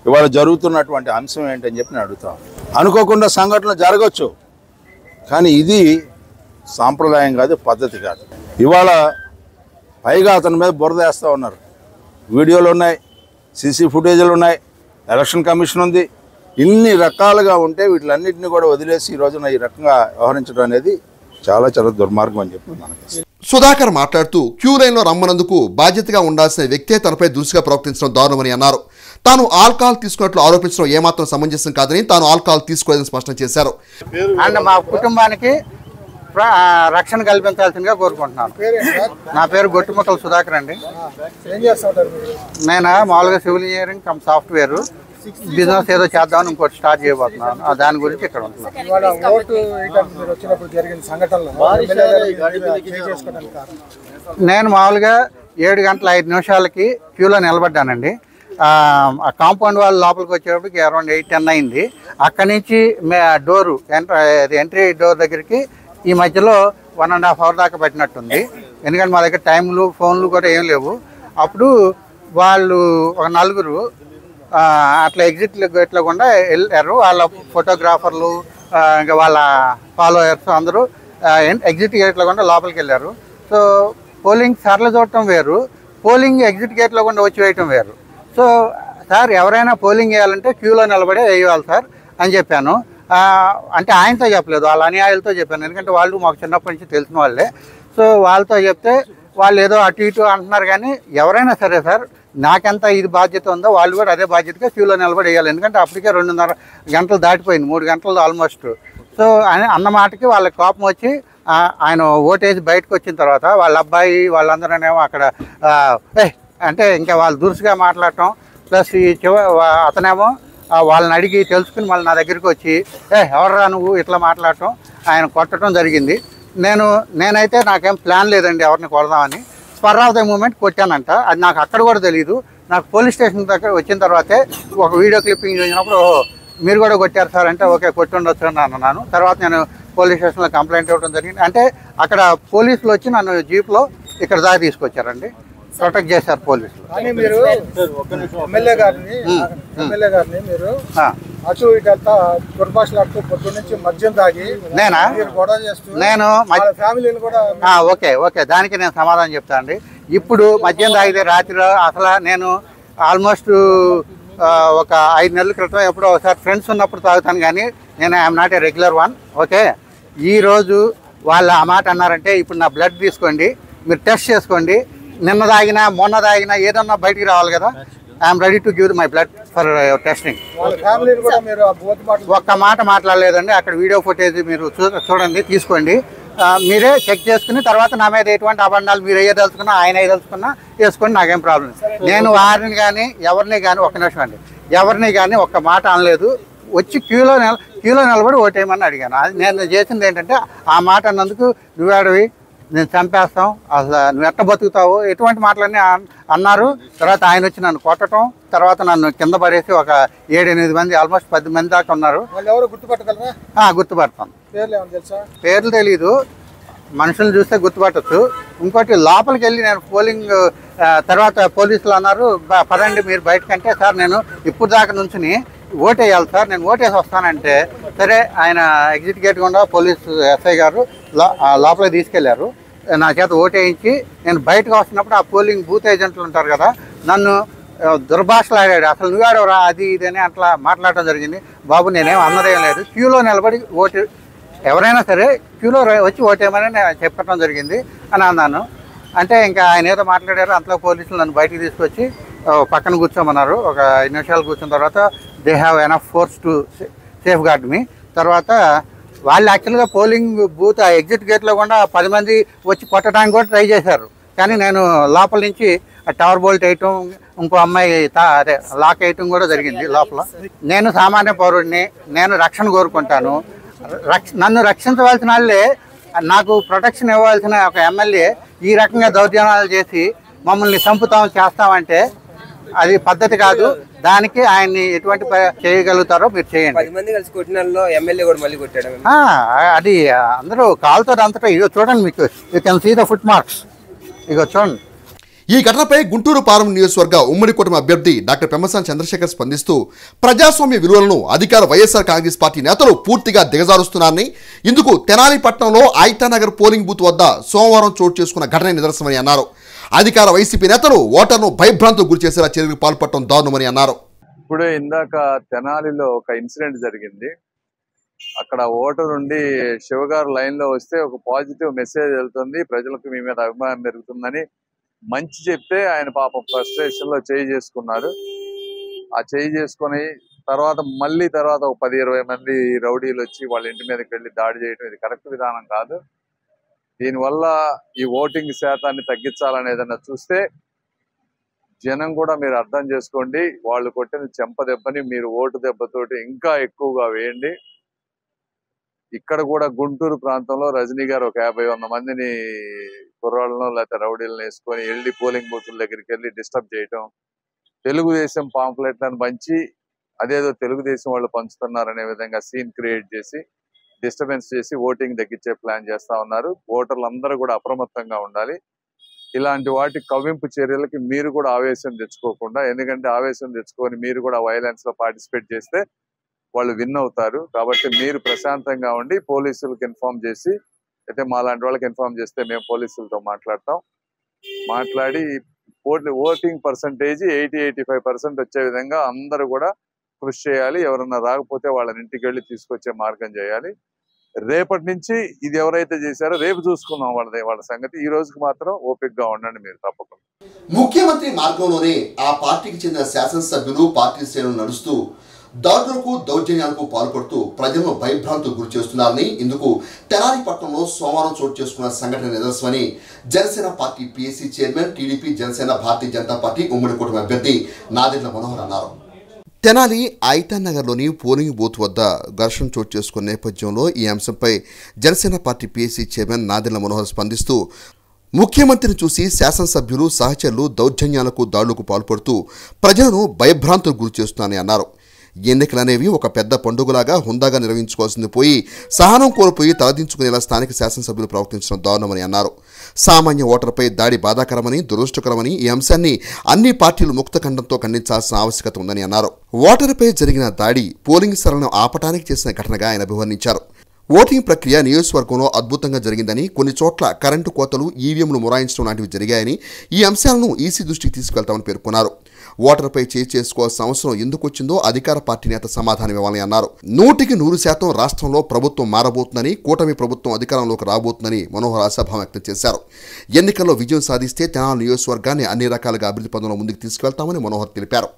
ఇవాళ జరుగుతున్నటువంటి అంశం ఏంటని చెప్పి నేను అడుగుతాం. అనుకోకుండా సంఘటనలు జరగచ్చు, కానీ ఇది సాంప్రదాయం కాదు, పద్ధతి కాదు. ఇవాళ పైగా అతని మీద బురద వేస్తూ ఉన్నారు. వీడియోలు ఉన్నాయి, సీసీ ఫుటేజీలు ఉన్నాయి, ఎలక్షన్ కమిషన్ ఉంది, ఇన్ని రకాలుగా ఉంటే వీటిలన్నింటినీ కూడా వదిలేసి ఈ రోజున ఈ రకంగా వ్యవహరించడం అనేది చాలా చాలా దుర్మార్గం అని చెప్పి మనకి.
సుధాకర్ మాట్లాడుతూ క్యూ లైన్లో రమ్మన్నందుకు బాధ్యతగా ఉండాల్సిన వ్యక్తే తనపై దురుసుగా ప్రవర్తించడం దారుణమని అన్నారు. తాను ఆల్కహాల్ తీసుకున్నట్లు ఆరోపించడం ఏమాత్రం సమంజసం కాదని, తాను ఆల్కహాల్ తీసుకోలేదని స్పష్టం చేశారు.
అండ్ మా కుటుంబానికి రక్షణ కల్పించాల్సిందిగా కోరుకుంటున్నాను. నా పేరు గొట్టుముక్కల సుధాకర్ అండి. నేను మామూలుగా civil engineering come software business ఏదో చేద్దామని ఇంకోటి స్టార్ట్ చేయబోతున్నాను. దాని గురించి ఇక్కడ ఉంటున్నాను. నేను మామూలుగా 7:05 క్యూలో నిలబడ్డానండి. కాంపౌండ్ వాళ్ళ లోపలికి వచ్చేటప్పటికి అరౌండ్ 8-10 అయింది. అక్కడి నుంచి డోరు ఎంట్రీ డోర్ దగ్గరికి ఈ మధ్యలో 1.5 hour దాకా పట్టినట్టుంది. ఎందుకంటే మా దగ్గర టైంలు ఫోన్లు కూడా ఏం లేవు. అప్పుడు వాళ్ళు ఒక 4 అట్లా ఎగ్జిట్లు గెట్లకుండా వెళ్ళారు. వాళ్ళ ఫోటోగ్రాఫర్లు ఇంకా వాళ్ళ ఫాలోయర్స్ అందరూ ఎగ్జిట్ గేట్లో కూడా లోపలికి వెళ్ళారు. సో పోలింగ్ సార్లు చూడటం వేరు, పోలింగ్ ఎగ్జిట్ గేట్లో కూడా వచ్చి వేయటం వేరు. సో సార్ ఎవరైనా పోలింగ్ వేయాలంటే క్యూలో నిలబడే వేయాలి సార్ అని చెప్పాను. అంటే ఆయనతో చెప్పలేదు, వాళ్ళ అనుయాయులతో చెప్పాను. ఎందుకంటే వాళ్ళు మాకు చిన్నప్పటి నుంచి తెలిసిన వాళ్ళే. సో వాళ్ళతో చెప్తే వాళ్ళు ఏదో అటు ఇటు అంటున్నారు. కానీ ఎవరైనా సరే సార్, నాకెంత ఇది బాధ్యత ఉందో వాళ్ళు కూడా అదే బాధ్యతగా క్యూలో నిలబడి వేయాలి. ఎందుకంటే అప్పటికే 2.5 గంటలు దాటిపోయింది, 3 గంటలు ఆల్మోస్ట్. సో అన్న మాటకి వాళ్ళకి కోపం వచ్చి ఆయన ఓటేసి బయటకు వచ్చిన తర్వాత వాళ్ళ అబ్బాయి వాళ్ళందరూనేమో అక్కడ అంటే ఇంకా వాళ్ళు దురుసుగా మాట్లాడటం, ప్లస్ ఈ అతనేమో వాళ్ళని అడిగి తెలుసుకుని మళ్ళీ నా దగ్గరికి వచ్చి ఎవర్రా నువ్వు ఇట్లా మాట్లాడటం, ఆయన కొట్టడం జరిగింది. నేనైతే నాకేం ప్లాన్ లేదండి ఎవరిని కొడదామని. స్పర్ ఆఫ్ ద మూమెంట్ కొట్టానంట. అది నాకు అక్కడ కూడా తెలియదు. నాకు పోలీస్ స్టేషన్ దగ్గర వచ్చిన తర్వాతే ఒక వీడియో క్లిప్పింగ్ చూసినప్పుడు మీరు కూడా కొట్టారు సార్ అంటే ఓకే కొట్టుండొచ్చు అని అన్నాను. తర్వాత నేను పోలీస్ స్టేషన్లో కంప్లైంట్ ఇవ్వడం జరిగింది. అంటే అక్కడ పోలీసులు వచ్చి నన్ను జీప్లో ఇక్కడ దాకా తీసుకొచ్చారండి, ప్రొటెక్ట్ చేశారు పోలీసులు.
కానీ మీరు ఎమ్మెల్యే గారిని మీరు అటు ఇటు దుర్భాషలాడుతూ పొద్దు నుంచి మద్యం తాగి
నేనా
గొడవ చేస్తూ
నేను
ఫ్యామిలీని కూడా
ఓకే దానికి నేను సమాధానం చెప్తాను అండి. ఇప్పుడు మద్యం తాగితే రాత్రి అసలు నేను ఆల్మోస్ట్ ఒక 5 నెలల క్రితం ఎప్పుడో ఒకసారి ఫ్రెండ్స్ ఉన్నప్పుడు తాగుతాను, కానీ నేను I'm not a regular one. Okay, ఈరోజు వాళ్ళు ఆ మాట అన్నారంటే ఇప్పుడు నా బ్లడ్ తీసుకోండి, మీరు టెస్ట్ చేసుకోండి, నిన్న తాగినా మొన్న తాగినా ఏదన్నా బయటికి రావాలి కదా. I'm ready to give my blood for testing. ఒక్క మాట మాట్లాడలేదండి. అక్కడ వీడియో ఫుటేజ్ మీరు చూడండి, తీసుకోండి, మీరే చెక్ చేసుకుని తర్వాత నా మీద ఎటువంటి అబండాలు మీరు వేయదలుచుకున్నా ఆయన వేయదలుచుకున్నా వేసుకోండి, నాకేం ప్రాబ్లం. నేను వారిని కానీ ఎవరిని కానీ ఒక్క నిమిషం అండి, ఎవరిని కానీ ఒక్క మాట అనలేదు. వచ్చి క్యూలో నిలబడి ఓటేయమని అడిగాను. నేను చేసింది ఏంటంటే ఆ మాట అన్నందుకు నువ్వేడవి నేను చంపేస్తాం, అసలు నువ్వు ఎట్ట బతుకుతావు, ఎటువంటి మాటలన్నీ అన్నారు. తర్వాత ఆయన వచ్చి నన్ను కొట్టడం, తర్వాత నన్ను కింద పడేసి ఒక 7-8 మంది ఆల్మోస్ట్ 10 మంది దాకా ఉన్నారు. గుర్తుపడతాను. పేర్లు తెలీదు, మనుషులు చూస్తే గుర్తుపట్టచ్చు. ఇంకోటి లోపలికి వెళ్ళి నేను పోలింగ్ తర్వాత పోలీసులు అన్నారు పదండి మీరు బయటకంటే, సార్ నేను ఇప్పుడు దాకా నుంచుని ఓటేయాలి సార్, నేను ఓటేసి వస్తానంటే సరే ఆయన ఎగ్జిట్ గేట్ గుండా పోలీసు ఎస్ఐ గారు లోపలికి తీసుకెళ్లారు. నా చేత ఓటేయించి నేను బయటకు వస్తున్నప్పుడు ఆ పోలింగ్ బూత్ ఏజెంట్లు ఉంటారు కదా, నన్ను దుర్భాషలాడాడు. అసలు నువ్వాడవరా అది ఇది అని అట్లా మాట్లాడటం జరిగింది. బాబు నేనేం అన్నదేం లేదు, క్యూలో నిలబడి ఓటు ఎవరైనా సరే క్యూలో వచ్చి ఓటేయమని నేను చెప్పడం జరిగింది అని అన్నాను. అంటే ఇంకా ఆయన ఏదో మాట్లాడారు. అంతలో పోలీసులు నన్ను బయటికి తీసుకొచ్చి పక్కన కూర్చోమన్నారు. ఒక 5 నిమిషాలు కూర్చున్న తర్వాత they have enough force to safeguard me. తర్వాత వాళ్ళు యాక్చువల్గా పోలింగ్ బూత్ ఎగ్జిట్ గేట్లో కూడా 10 మంది వచ్చి కొట్టడానికి కూడా ట్రై చేశారు. కానీ నేను లోపల నుంచి టవర్ బోల్ట్ వేయటం, ఇంకో అమ్మాయి అదే లాక్ వేయటం కూడా జరిగింది లోపల. నేను సామాన్య పౌరుడిని, నేను రక్షణ కోరుకుంటాను. నన్ను రక్షించవలసిన వాళ్ళే, నాకు ప్రొటెక్షన్ ఇవ్వాల్సిన ఒక ఎమ్మెల్యే ఈ రకంగా దౌర్జన్యాలు చేసి మమ్మల్ని చేస్తామంటే అది పద్ధతి కాదు. దానికి ఆయన్ని ఎటువంటి చేయగలుగుతారో మీరు చేయండి.
10 మంది కలిసి కొట్టినల్లో ఎమ్మెల్యే కూడా మళ్ళీ కొట్టాడు.
అది అందరూ కాలుతో అంతటా ఇగో చూడండి, మీకు you can see the foot marks, ఇగో చూడండి.
ఈ ఘటనపై గుంటూరు పార్లమెంట్ నియోజకవర్గ ఉమ్మడి కూటమి అభ్యర్థి డాక్టర్ పెమ్మసాని చంద్రశేఖర్ స్పందిస్తూ ప్రజాస్వామ్య విలువలను అధికార వైఎస్ఆర్ కాంగ్రెస్ పార్టీ నేతలు పూర్తిగా దిగజారుస్తున్నారని, ఇందుకు తెనాలి పట్టణంలో ఐటానగర్ పోలింగ్ బూత్ వద్ద సోమవారం చోటు చేసుకున్న ఘటన నిదర్శనమని అన్నారు. అధికార వైసీపీ నేతలు ఓటర్ను భయభ్రాంతులకు గురి చేసేలా చర్యలకు పాల్పడటం దారుణమని అన్నారు.
ఇప్పుడే ఇందాక తెనాలిలో ఒక ఇన్సిడెంట్ జరిగింది. అక్కడ ఓటర్ ఉండి శివగారు లైన్ లో వస్తే ఒక పాజిటివ్ మెసేజ్ వెళ్తుంది, ప్రజలకు మీ మీద అభిమానం పెరుగుతుందని మంచి చెప్తే ఆయన పాపం ఫ్రస్ట్రేషన్ లో చేయి చేసుకున్నారు. ఆ చేయి చేసుకుని తర్వాత ఒక 10-20 మంది రౌడీలు వచ్చి వాళ్ళ ఇంటి మీదకి వెళ్ళి దాడి చేయడం ఇది కరెక్ట్ విధానం కాదు. దీనివల్ల ఈ ఓటింగ్ శాతాన్ని తగ్గించాలని ఏదన్నా చూస్తే జనం కూడా మీరు అర్థం చేసుకోండి. వాళ్ళు కొట్టిన చెంప దెబ్బని మీరు ఓటు దెబ్బతోటి ఇంకా ఎక్కువగా వేయండి. ఇక్కడ కూడా గుంటూరు ప్రాంతంలో రజనీ గారు ఒక 50-100 మందిని కుర్రాళ్ళను లేకపోతే రౌడీలను వేసుకొని వెళ్ళి పోలింగ్ బూతుల దగ్గరికి వెళ్ళి డిస్టర్బ్ చేయటం, తెలుగుదేశం పాంప్లెట్లను పంచి అదేదో తెలుగుదేశం వాళ్ళు పంచుతున్నారనే విధంగా సీన్ క్రియేట్ చేసి డిస్టర్బెన్స్ చేసి ఓటింగ్ తగ్గించే ప్లాన్ చేస్తా ఉన్నారు. ఓటర్లు అందరూ కూడా అప్రమత్తంగా ఉండాలి. ఇలాంటి వాటి కవ్వింపు చర్యలకి మీరు కూడా ఆవేశం తెచ్చుకోకుండా, ఎందుకంటే ఆవేశం తెచ్చుకొని మీరు కూడా వైలెన్స్ లో పార్టిసిపేట్ చేస్తే వాళ్ళు విన్ అవుతారు. కాబట్టి మీరు ప్రశాంతంగా ఉండి పోలీసులకు ఇన్ఫార్మ్ చేసి, అయితే మా లాంటి వాళ్ళకి ఇన్ఫార్మ్ చేస్తే మేము పోలీసులతో మాట్లాడి ఓటింగ్ పర్సంటేజ్ 80-85% వచ్చే విధంగా అందరూ కూడా కృషి చేయాలి. ఎవరన్నా రాకపోతే వాళ్ళని ఇంటికి వెళ్ళి తీసుకొచ్చే మార్గం చేయాలి. రేపటి నుంచి ఇది ఎవరైతే చేశారో రేపు చూసుకుందాం వాళ్ళ సంగతి. ఈ రోజుకి మాత్రం ఓపికగా ఉండండి మీరు తప్పకుండా.
ముఖ్యమంత్రి మార్గంలోనే ఆ పార్టీకి చెందిన శాసనసభ్యులు పార్టీ శ్రేణులు నడుస్తూ దాడులకు దౌర్జన్యాలకు పాల్పడుతూ ప్రజలను భయభ్రాంతులకు గురి చేస్తున్నారని, ఇందుకు తెనాలి పట్టణంలో సోమవారం చోటు చేసుకున్న సంఘటన నిదర్శనమని Janasena party PSC chairman, TDP, Janasena, Bharatiya Janata party ఉమ్మడి కూటమి అభ్యర్థి నాదెండ్ల మనోహర్ అన్నారు. తెనాలి ఐటానగర్లోని పోలింగ్ బూత్ వద్ద ఘర్షణ చోటు చేసుకున్న నేపథ్యంలో ఈ అంశంపై Janasena party PSC chairman Nadendla Manohar స్పందిస్తూ ముఖ్యమంత్రిని చూసి శాసనసభ్యులు, సహచరులు దౌర్జన్యాలకు, దాడులకు పాల్పడుతూ ప్రజలను భయభ్రాంతులకు గురి చేస్తున్నారని అన్నారు. ఎన్నికలనేవి ఒక పెద్ద పండుగలాగా హుందాగా నిర్వహించుకోవాల్సింది పోయి సహనం కోల్పోయి తలదించుకునేలా స్థానిక శాసనసభ్యులు ప్రవర్తించడం దారుణమని అన్నారు. సామాన్య ఓటర్పై దాడి బాధాకరమని, దురదృష్టకరమని, ఈ అంశాన్ని అన్ని పార్టీలు ముక్తఖండంతో ఖండించాల్సిన ఆవశ్యకత ఉందని అన్నారు. ఓటరుపై జరిగిన దాడి పోలింగ్ సరళను ఆపటానికి చేసిన ఘటనగా ఆయన అభివర్ణించారు. ఓటింగ్ ప్రక్రియ నియోజకవర్గంలో అద్భుతంగా జరిగిందని, కొన్ని చోట్ల కరెంటు కోతలు, ఈవీఎంలు మొరాయించడం లాంటివి జరిగాయని, ఈ అంశాలను ఈసీ దృష్టికి తీసుకెళ్తామని పేర్కొన్నారు. ఓటర్పై చేసుకోవాల్సిన అవసరం ఎందుకు వచ్చిందో అధికార పార్టీ నేత సమాధానం ఇవ్వాలని అన్నారు. 100% రాష్ట్రంలో ప్రభుత్వం మారబోతుందని, కూటమి ప్రభుత్వం అధికారంలోకి రాబోతుందని మనోహర్ ఆశాభావం వ్యక్తం చేశారు. ఎన్నికల్లో విజయం సాధిస్తే తెనాలి నియోజకవర్గాన్ని అన్ని రకాలుగా అభివృద్ధి పదంలో ముందుకు తీసుకెళ్తామని మనోహర్ తెలిపారు.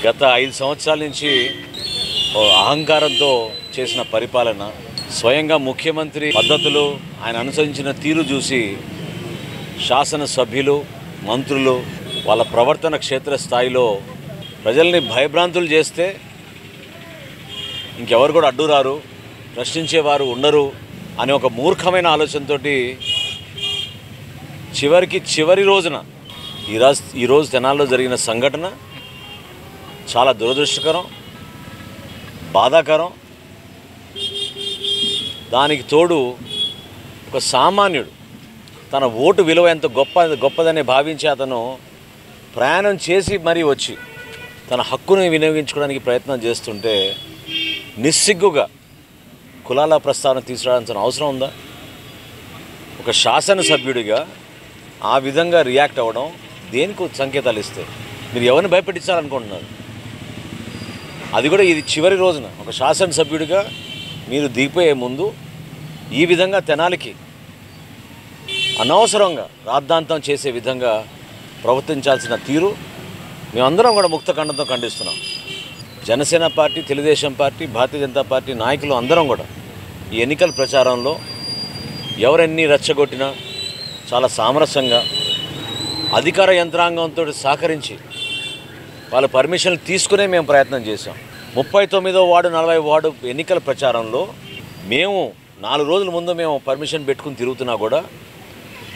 గత 5 సంవత్సరాల నుంచి అహంకారంతో చేసిన పరిపాలన, స్వయంగా ముఖ్యమంత్రి పద్ధతులు, ఆయన అనుసరించిన తీరు చూసి శాసనసభ్యులు, మంత్రులు వాళ్ళ ప్రవర్తన క్షేత్రస్థాయిలో ప్రజల్ని భయభ్రాంతులు చేస్తే ఇంకెవరు కూడా అడ్డురారు, ప్రశ్నించేవారు ఉండరు అనే ఒక మూర్ఖమైన ఆలోచనతో చివరి రోజున ఈరోజు తెనాల్లో జరిగిన సంఘటన చాలా దురదృష్టకరం, బాధాకరం. దానికి తోడు ఒక సామాన్యుడు తన ఓటు విలువ ఎంత గొప్పదని భావించి అతను ప్రయాణం చేసి మరీ వచ్చి తన హక్కును వినియోగించుకోవడానికి ప్రయత్నం చేస్తుంటే నిస్సిగ్గుగా కులాల ప్రస్తావన తీసుకురావాల్సిన అవసరం ఉందా? ఒక శాసనసభ్యుడిగా ఆ విధంగా రియాక్ట్ అవ్వడం దేనికి సంకేతాలు ఇస్తే? మీరు ఎవరిని భయపెట్టించాలనుకుంటున్నారు? అది కూడా ఇది చివరి రోజున ఒక శాసనసభ్యుడిగా మీరు దిగిపోయే ముందు ఈ విధంగా తెనాలికి అనవసరంగా రాద్ధాంతం చేసే విధంగా ప్రవర్తించాల్సిన తీరు మేమందరం కూడా ముక్తఖండంతో ఖండిస్తున్నాం. జనసేన పార్టీ, తెలుగుదేశం పార్టీ, భారతీయ జనతా పార్టీ నాయకులు అందరం కూడా ఈ ఎన్నికల ప్రచారంలో ఎవరెన్ని రెచ్చగొట్టినా చాలా సామరస్యంగా అధికార యంత్రాంగంతో సహకరించి వాళ్ళ పర్మిషన్లు తీసుకునే మేము ప్రయత్నం చేశాం. 39వ వార్డు 40వ వార్డు ఎన్నికల ప్రచారంలో మేము 4 రోజుల ముందు మేము పర్మిషన్ పెట్టుకుని తిరుగుతున్నా కూడా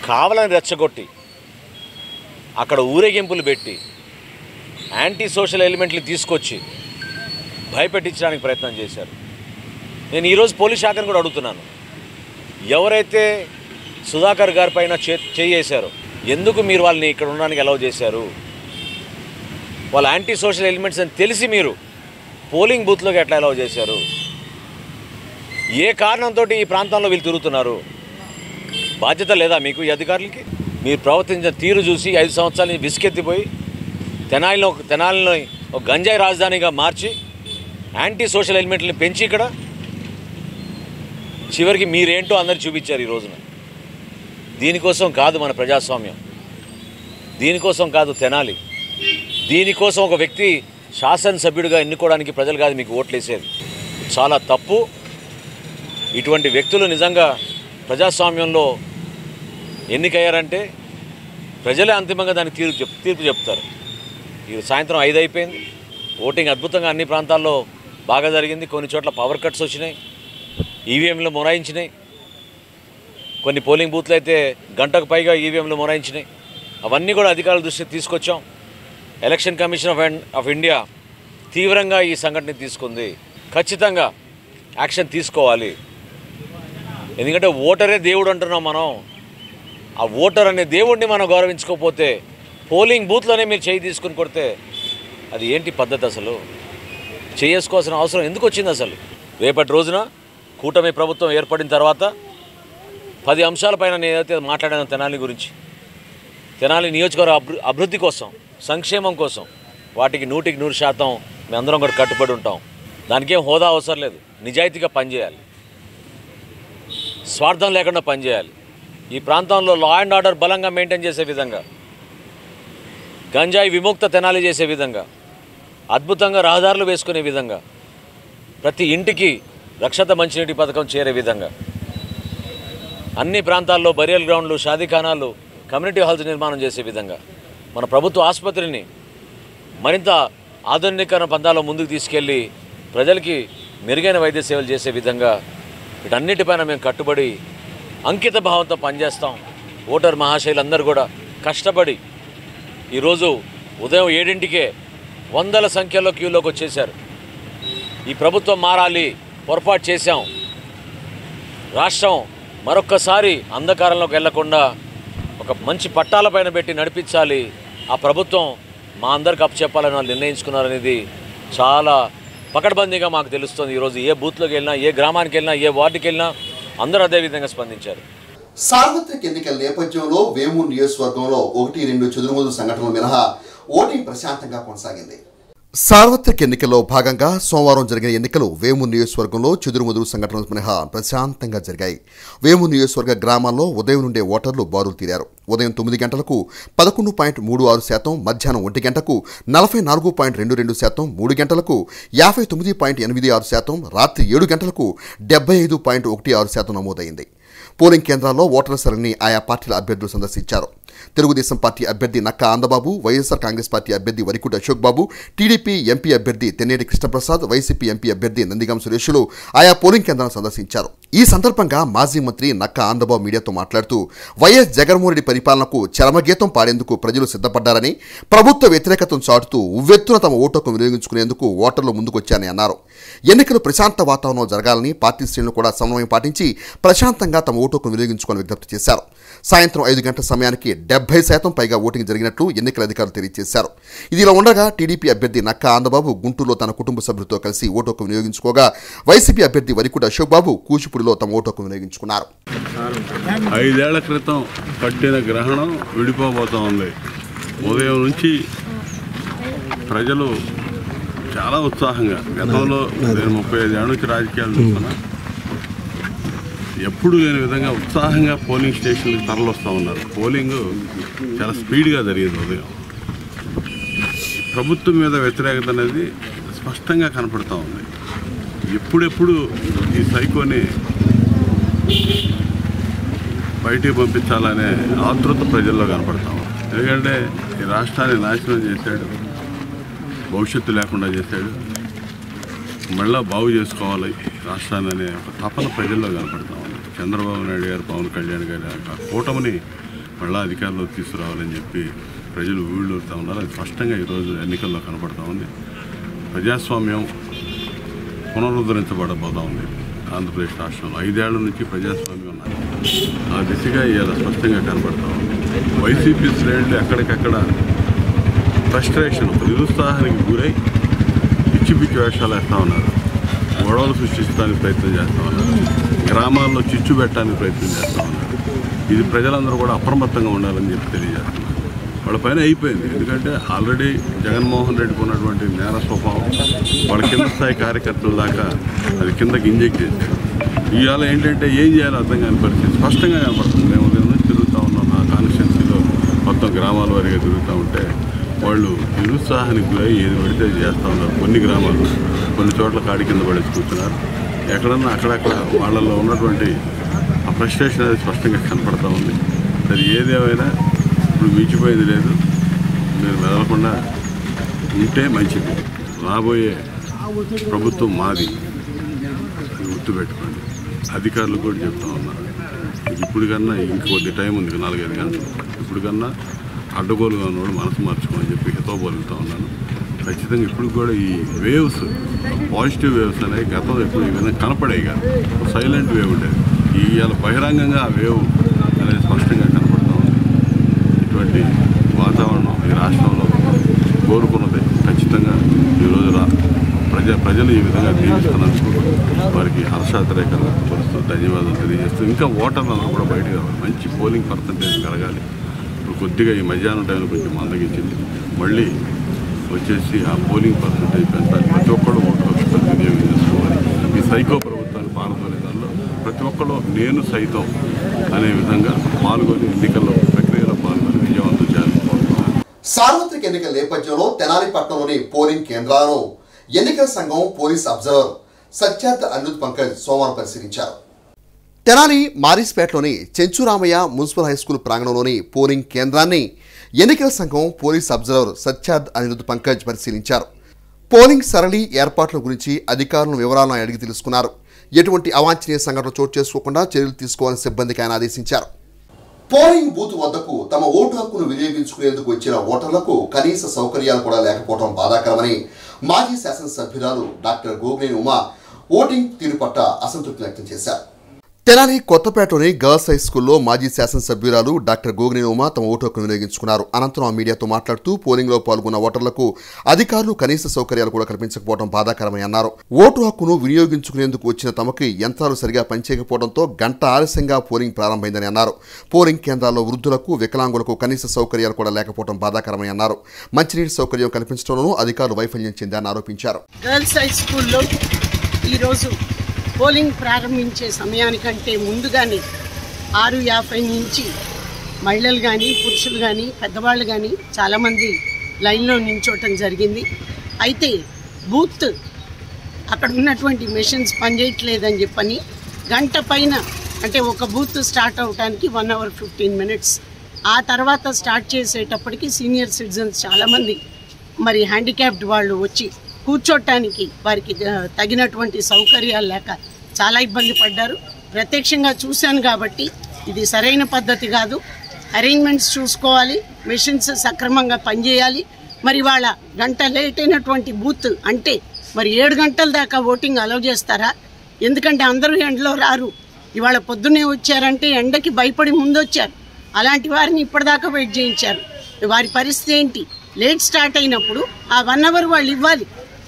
కావాలని రెచ్చగొట్టి అక్కడ ఊరేగింపులు పెట్టి యాంటీ సోషల్ ఎలిమెంట్లు తీసుకొచ్చి భయపెట్టించడానికి ప్రయత్నం చేశారు. నేను ఈరోజు పోలీస్ శాఖను కూడా అడుగుతున్నాను, ఎవరైతే సుధాకర్ గారి పైన చేయేశారో ఎందుకు మీరు వాళ్ళని ఇక్కడ ఉండడానికి అలౌ చేశారు? వాళ్ళ యాంటీ సోషల్ ఎలిమెంట్స్ అని తెలిసి మీరు పోలింగ్ బూత్లోకి ఎట్లా అలౌ చేశారు? ఏ కారణంతో ఈ ప్రాంతంలో వీళ్ళు తిరుగుతున్నారు? బాధ్యత లేదా మీకు ఈ అధికారులకి? మీరు ప్రవర్తించిన తీరు చూసి 5 సంవత్సరాల నుంచి విసుకెత్తిపోయి తెనాలిని ఒక గంజాయి రాజధానిగా మార్చి యాంటీ సోషల్ ఎలిమెంట్ని పెంచి ఇక్కడ చివరికి మీరేంటో అందరు చూపించారు ఈ రోజున. దీనికోసం కాదు మన ప్రజాస్వామ్యం, దీనికోసం కాదు తెనాలి, దీనికోసం ఒక వ్యక్తి శాసనసభ్యుడిగా ఎన్నుకోవడానికి ప్రజలు కాదు మీకు ఓట్లు వేసేది. చాలా తప్పు. ఇటువంటి వ్యక్తులు నిజంగా ప్రజాస్వామ్యంలో ఎన్నికయ్యారంటే ప్రజలే అంతిమంగా దానికి తీర్పు చెప్తారు. ఇది సాయంత్రం 5 అయిపోయింది. ఓటింగ్ అద్భుతంగా అన్ని ప్రాంతాల్లో బాగా జరిగింది. కొన్ని చోట్ల పవర్ కట్స్ వచ్చినాయి, ఈవీఎంలు మొరాయించినాయి. కొన్ని పోలింగ్ బూత్లు అయితే గంటకు పైగా ఈవీఎంలు మొరాయించినాయి. అవన్నీ కూడా అధికారుల దృష్టికి తీసుకొచ్చాం. ఎలక్షన్ కమిషన్ ఆఫ్ ఇండియా తీవ్రంగా ఈ సంఘటన తీసుకుంది. ఖచ్చితంగా యాక్షన్ తీసుకోవాలి. ఎందుకంటే ఓటరే దేవుడు అంటున్నాం మనం. ఆ ఓటర్ అనే దేవుడిని మనం గౌరవించుకోకపోతే పోలింగ్ బూత్లోనే మీరు చేయి తీసుకుని కొడితే అది ఏంటి పద్ధతి? అసలు చేసుకోవాల్సిన అవసరం ఎందుకు వచ్చింది అసలు? రేపటి రోజున కూటమి ప్రభుత్వం ఏర్పడిన తర్వాత 10 అంశాలపైన నేనైతే మాట్లాడాను తెనాలి గురించి. తెనాలి నియోజకవర్గ అభివృద్ధి కోసం, సంక్షేమం కోసం వాటికి 100% మేమందరం కూడా కట్టుబడి ఉంటాం. దానికేం హోదా అవసరం లేదు. నిజాయితీగా పనిచేయాలి, స్వార్థం లేకుండా పనిచేయాలి. ఈ ప్రాంతంలో లా అండ్ ఆర్డర్ బలంగా మెయింటైన్ చేసే విధంగా, గంజాయి విముక్త తెనాలి చేసే విధంగా, అద్భుతంగా రహదారులు వేసుకునే విధంగా, ప్రతి ఇంటికి రక్షిత మంచినీటి పథకం చేరే విధంగా, అన్ని ప్రాంతాల్లో బరియల్ గ్రౌండ్లు, షాదీఖానాలు, కమ్యూనిటీ హాల్స్ నిర్మాణం చేసే విధంగా, మన ప్రభుత్వ ఆసుపత్రిని మరింత ఆధునీకరణ పందాల్లో ముందుకు తీసుకెళ్ళి ప్రజలకి మెరుగైన వైద్య సేవలు చేసే విధంగా వీటన్నిటిపైన మేము కట్టుబడి అంకిత భావంతో పనిచేస్తాం. ఓటర్ మహాశయులందరూ కూడా కష్టపడి ఈరోజు ఉదయం 7ంటికే వందల సంఖ్యలో క్యూలోకి వచ్చేశారు. ఈ ప్రభుత్వం మారాలి, పొరపాటు చేశాం, రాష్ట్రం మరొక్కసారి అంధకారంలోకి వెళ్లకుండా ఒక మంచి పట్టాలపైన పెట్టి నడిపించాలి, ఆ ప్రభుత్వం మా అందరికి అప్పచెప్పాలని వాళ్ళు నిర్ణయించుకున్నారనేది చాలా పకడ్బందీగా మాకు తెలుస్తుంది. ఈరోజు ఏ బూత్లోకి వెళ్ళినా, ఏ గ్రామానికి వెళ్ళినా, ఏ వార్డుకి వెళ్ళినా అందరూ అదే విధంగా స్పందించారు.
సార్వత్రిక ఎన్నికల నేపథ్యంలో వేమూరు నియోజకవర్గంలో 1-2 చెదురుమదురు సంఘటనలు మినహా ఓటింగ్ ప్రశాంతంగా కొనసాగింది. సార్వత్రిక ఎన్నికల్లో భాగంగా సోమవారం జరిగిన ఎన్నికలు వేమూరు నియోజకవర్గంలో చెదురుమదురు సంఘటనలు మినహా ప్రశాంతంగా జరిగాయి. వేమూరు నియోజకవర్గ గ్రామాల్లో ఉదయం నుండే ఓటర్లు బారులు తీరారు. ఉదయం 9 గంటలకు 11.36%, మధ్యాహ్నం 1 గంటకు 44.22%, 3 గంటలకు 59.86%, రాత్రి 7 గంటలకు 75.16% నమోదైంది. పోలింగ్ కేంద్రాల్లో ఓటర్ల సరళిని ఆయా పార్టీల అభ్యర్థులు సందర్శించారు. తెలుగుదేశం పార్టీ అభ్యర్థి నక్కా ఆందబాబు, వైఎస్ఆర్ కాంగ్రెస్ పార్టీ అభ్యర్థి వరికుట అశోక్ బాబు, టీడీపీ ఎంపీ అభ్యర్థి తెన్నేటి కృష్ణప్రసాద్, వైసీపీ ఎంపీ అభ్యర్థి నందిగాం సురేషులు ఆయా పోలింగ్ కేంద్రాలను సందర్శించారు. ఈ సందర్భంగా మాజీ మంత్రి నక్కా ఆందబాబు మీడియాతో మాట్లాడుతూ వైఎస్ జగన్మోహన్ రెడ్డి పరిపాలనకు చరమగీతం పాడేందుకు ప్రజలు సిద్ధపడ్డారని, ప్రభుత్వ వ్యతిరేకతను చాటుతూ ఉవ్వెత్తున తమ ఓటుకు వినియోగించుకునేందుకు ఓటర్లు ముందుకొచ్చారని అన్నారు. ఎన్నికలు ప్రశాంత వాతావరణంలో జరగాలని పార్టీ శ్రేణులు కూడా సమన్వయం పాటించి ప్రశాంతంగా తమ ఓటుకు వినియోగించుకొని విజ్ఞప్తి చేశారు. సాయంత్రం 5 గంటల సమయానికి 70% పైగా ఓటింగ్ జరిగినట్లు ఎన్నికల అధికారులు తెలియజేశారు. ఇదిలా ఉండగా టీడీపీ అభ్యర్థి నక్కా ఆందబాబు గుంటూరులో తన కుటుంబ సభ్యులతో కలిసి ఓటుకు వినియోగించుకోగా, వైసీపీ అభ్యర్థి వరికుట అశోక్ బాబు కూచిపూడిలో తమ ఓటుకు వినియోగించుకున్నారు.
5 ఏళ్ల క్రితం పట్టిన గ్రహణం విడిపోబోతూ ఉంది. ఉదయం నుంచి ప్రజలు చాలా ఉత్సాహంగా, గతంలో నేను 35 ఏళ్ళ నుంచి రాజకీయాలు చూస్తున్నా, ఎప్పుడు లేని విధంగా ఉత్సాహంగా పోలింగ్ స్టేషన్లకు తరలిస్తూ ఉన్నారు. పోలింగ్ చాలా స్పీడ్గా జరిగింది. ఉదయం ప్రభుత్వం మీద వ్యతిరేకత అనేది స్పష్టంగా కనపడుతూ ఉంది. ఎప్పుడెప్పుడు ఈ సైకోని బయటికి పంపించాలనే ఆతృత ప్రజల్లో కనపడతాము. ఎందుకంటే ఈ రాష్ట్రాన్ని నాశనం చేశాడు, భవిష్యత్తు లేకుండా చేశాడు. మళ్ళా బాగు చేసుకోవాలి రాష్ట్రాన్ని అనే ఒక తపన ప్రజల్లో కనపడతా ఉంది. చంద్రబాబు నాయుడు గారు, పవన్ కళ్యాణ్ గారు ఆ కూటమిని మళ్ళా అధికారంలో తీసుకురావాలని చెప్పి ప్రజలు ఊళ్ళూరుతూ ఉన్నారు. అది స్పష్టంగా ఈరోజు ఎన్నికల్లో కనపడతా ఉంది. ప్రజాస్వామ్యం పునరుద్ధరించబడబోతూ ఉంది ఆంధ్రప్రదేశ్ రాష్ట్రంలో. 5 ఏళ్ల నుంచి ప్రజాస్వామ్యం ఉన్నది. ఆ దిశగా ఇలా స్పష్టంగా కనపడతా ఉంది. వైసీపీ శ్రేణులు ఎక్కడికక్కడ ఫ్రస్ట్రేషన్, నిరుత్సాహానికి గురై పిచ్చి వేషాలు వేస్తూ ఉన్నారు. గొడవలు సృష్టించడానికి ప్రయత్నం చేస్తూ ఉన్నారు. గ్రామాల్లో చిచ్చు పెట్టడానికి ప్రయత్నం చేస్తూ ఉన్నారు. ఇది ప్రజలందరూ కూడా అప్రమత్తంగా ఉండాలని చెప్పి తెలియజేస్తున్నారు. వాళ్ళ పైన అయిపోయింది. ఎందుకంటే ఆల్రెడీ జగన్మోహన్ రెడ్డికి ఉన్నటువంటి నేర స్వభావం వాళ్ళ కింద స్థాయి కార్యకర్తల దాకా అది కిందకి ఇంజెక్ట్ చేశారు. ఇవాళ ఏంటంటే ఏం చేయాలో అర్థం కాని పరిస్థితి స్పష్టంగా కనపడుతుంది. మేము ఉదయం నుంచి తిరుగుతూ ఉన్నాం. నా కాన్స్టిట్యున్సీలో మొత్తం గ్రామాల వారిగా తిరుగుతూ ఉంటే వాళ్ళు నిరుత్సాహానికి గురై ఏది పడితే చేస్తూ ఉన్నారు. కొన్ని గ్రామాలు కొన్ని చోట్ల కాడి కింద పడేసి కూర్చున్నారు. ఎక్కడన్నా అక్కడక్కడ వాళ్ళల్లో ఉన్నటువంటి ఆ ఫ్రస్ట్రేషన్ అనేది స్పష్టంగా కనపడతా ఉంది. అది ఏదేమైనా ఇప్పుడు మించిపోయేది లేదు. మీరు మెదలకుండా ఉంటే మంచిది. రాబోయే ప్రభుత్వం మాది గుర్తుపెట్టుకోండి. అధికారులు కూడా చెప్తా ఉన్నారు. ఇప్పుడు కన్నా ఇంకొద్ది టైం ఉంది, 4-5 గంటలు. ఇప్పుడు కన్నా అడ్డగోలుగా ఉన్నవాడు మనసు మార్చుకోమని చెప్పి హితోబోలుతూ ఉన్నాను. ఖచ్చితంగా ఇప్పుడు కూడా ఈ వేవ్స్, పాజిటివ్ వేవ్స్ అనేవి గతంలో ఎప్పుడు ఈ విధంగా కనపడేవి కాదు. సైలెంట్ వేవ్ ఉండేది. ఇవాళ బహిరంగంగా ఆ వేవ్ అనేది స్పష్టంగా కనపడతా ఉంది. ఇటువంటి వాతావరణం ఈ రాష్ట్రంలో కోరుకున్నది. ఖచ్చితంగా ఈరోజు ప్రజలు ఈ విధంగా దీవిస్తున్నందుకు వారికి హర్షాతిరేకలు పరుస్తూ ధన్యవాదాలు తెలియజేస్తూ ఇంకా ఓటర్లందరూ కూడా బయటకు రావాలి. మంచి పోలింగ్ పర్సంటేజ్ పెరగాలి. ఇప్పుడు కొద్దిగా ఈ మధ్యాహ్నం టైంలో కొంచెం మందగించింది. మళ్ళీ వచ్చేసి ఆ పోలింగ్ పర్సంటేజ్ పెంచాలి. ప్రతి ఒక్కళ్ళు ఓటు హక్కు వినియోగం చేసుకోవాలి. ఈ సైకో ప్రభుత్వాలు పాల్గొనే దానిలో ప్రతి ఒక్కళ్ళు నేను సైతం అనే విధంగా పాల్గొని ఎన్నికల్లో ప్రక్రియలో పాల్గొని విజయవంతం చేయాలనుకుంటున్నాను.
సార్వత్రిక ఎన్నికల నేపథ్యంలో తెనాలి పట్టణంలోని పోలింగ్ కేంద్రాలను ఎన్నికల సంఘం పోలీస్ అబ్జర్వర్ సత్యార్థ్ అనిరుద్ పంకజ్ సోమవారం పరిశీలించారు. తెనాలి మారిస్పేటలోని చెంచురామయ్య మున్సిపల్ హైస్కూల్ ప్రాంగణంలోని పోలింగ్ కేంద్రాన్ని ఎన్నికల సంఘం పోలీస్ అబ్జర్వర్ సత్యార్థ్ అనిరుద్ పంకజ్ పరిశీలించారు. పోలింగ్ సరళి ఏర్పాట్ల గురించి అధికారులను వివరాలను అడిగి తెలుసుకున్నారు. ఎటువంటి అవాంఛనీయ సంఘటనలు చోటు చేసుకోకుండా చర్యలు తీసుకోవాలని సిబ్బందికి ఆయన ఆదేశించారు. పోలింగ్ బూత్ వద్దకు తమ ఓటు హక్కును వినియోగించుకునేందుకు వచ్చిన ఓటర్లకు కనీస సౌకర్యాలు కూడా లేకపోవడం బాధాకరమని మాజీ శాసనసభ్యురాలు డాక్టర్ గోగినేని ఉమా ఓటింగ్ తీరు పట్ల అసంతృప్తి వ్యక్తం చేశారు. తెనాలి కొత్తపేటలోని గర్ల్స్ హై స్కూల్లో మాజీ శాసనసభ్యురాలు డాక్టర్ గోగినేని ఉమా తమ ఓటు హక్కును వినియోగించుకున్నారు. అనంతరం ఆ మీడియాతో మాట్లాడుతూ పోలింగ్లో పాల్గొన్న ఓటర్లకు అధికారులు కనీస సౌకర్యాలు కూడా కల్పించకపోవడం బాధాకరమని అన్నారు. ఓటు హక్కును వినియోగించుకునేందుకు వచ్చిన తమకి యంత్రాలు సరిగా పనిచేయకపోవడంతో గంట ఆలస్యంగా పోలింగ్ ప్రారంభమైందని అన్నారు. పోలింగ్ కేంద్రాల్లో వృద్ధులకు, వికలాంగులకు కనీస సౌకర్యాలు కూడా లేకపోవడం బాధాకరమని అన్నారు. మంచినీటి సౌకర్యం కల్పించడంలోనూ అధికారులు వైఫల్యం చెందారని ఆరోపించారు.
గర్ల్స్ హై స్కూల్లో ఈరోజు పోలింగ్ ప్రారంభించే సమయానికంటే ముందుగానే 6:50 నుంచి మహిళలు కానీ, పురుషులు కానీ, పెద్దవాళ్ళు కానీ చాలామంది లైన్లో నించోవటం జరిగింది. అయితే బూత్ అక్కడ ఉన్నటువంటి మెషిన్స్ పనిచేయట్లేదని చెప్పని గంట పైన, అంటే ఒక బూత్ స్టార్ట్ అవడానికి 1 hour 15 minutes, ఆ తర్వాత స్టార్ట్ చేసేటప్పటికి సీనియర్ సిటిజన్స్ చాలామంది, మరి హ్యాండిక్యాప్డ్ వాళ్ళు వచ్చి కూర్చోటానికి వారికి తగినటువంటి సౌకర్యాలు లేక చాలా ఇబ్బంది పడ్డారు. ప్రత్యక్షంగా చూశాను కాబట్టి ఇది సరైన పద్ధతి కాదు. అరేంజ్మెంట్స్ చూసుకోవాలి, మెషిన్స్ సక్రమంగా పనిచేయాలి. మరి వాళ్ళ గంట లేట్ అయినటువంటి బూత్ అంటే మరి 7 గంటల దాకా ఓటింగ్ అలౌ చేస్తారా? ఎందుకంటే అందరూ ఎండలో రారు. ఇవాళ పొద్దున్నే వచ్చారంటే ఎండకి భయపడి ముందు వచ్చారు. అలాంటి వారిని ఇప్పటిదాకా వెయిట్ చేయించారు. వారి పరిస్థితి ఏంటి? లేట్ స్టార్ట్ అయినప్పుడు ఆ 1 hour వాళ్ళు ఇవ్వాలి.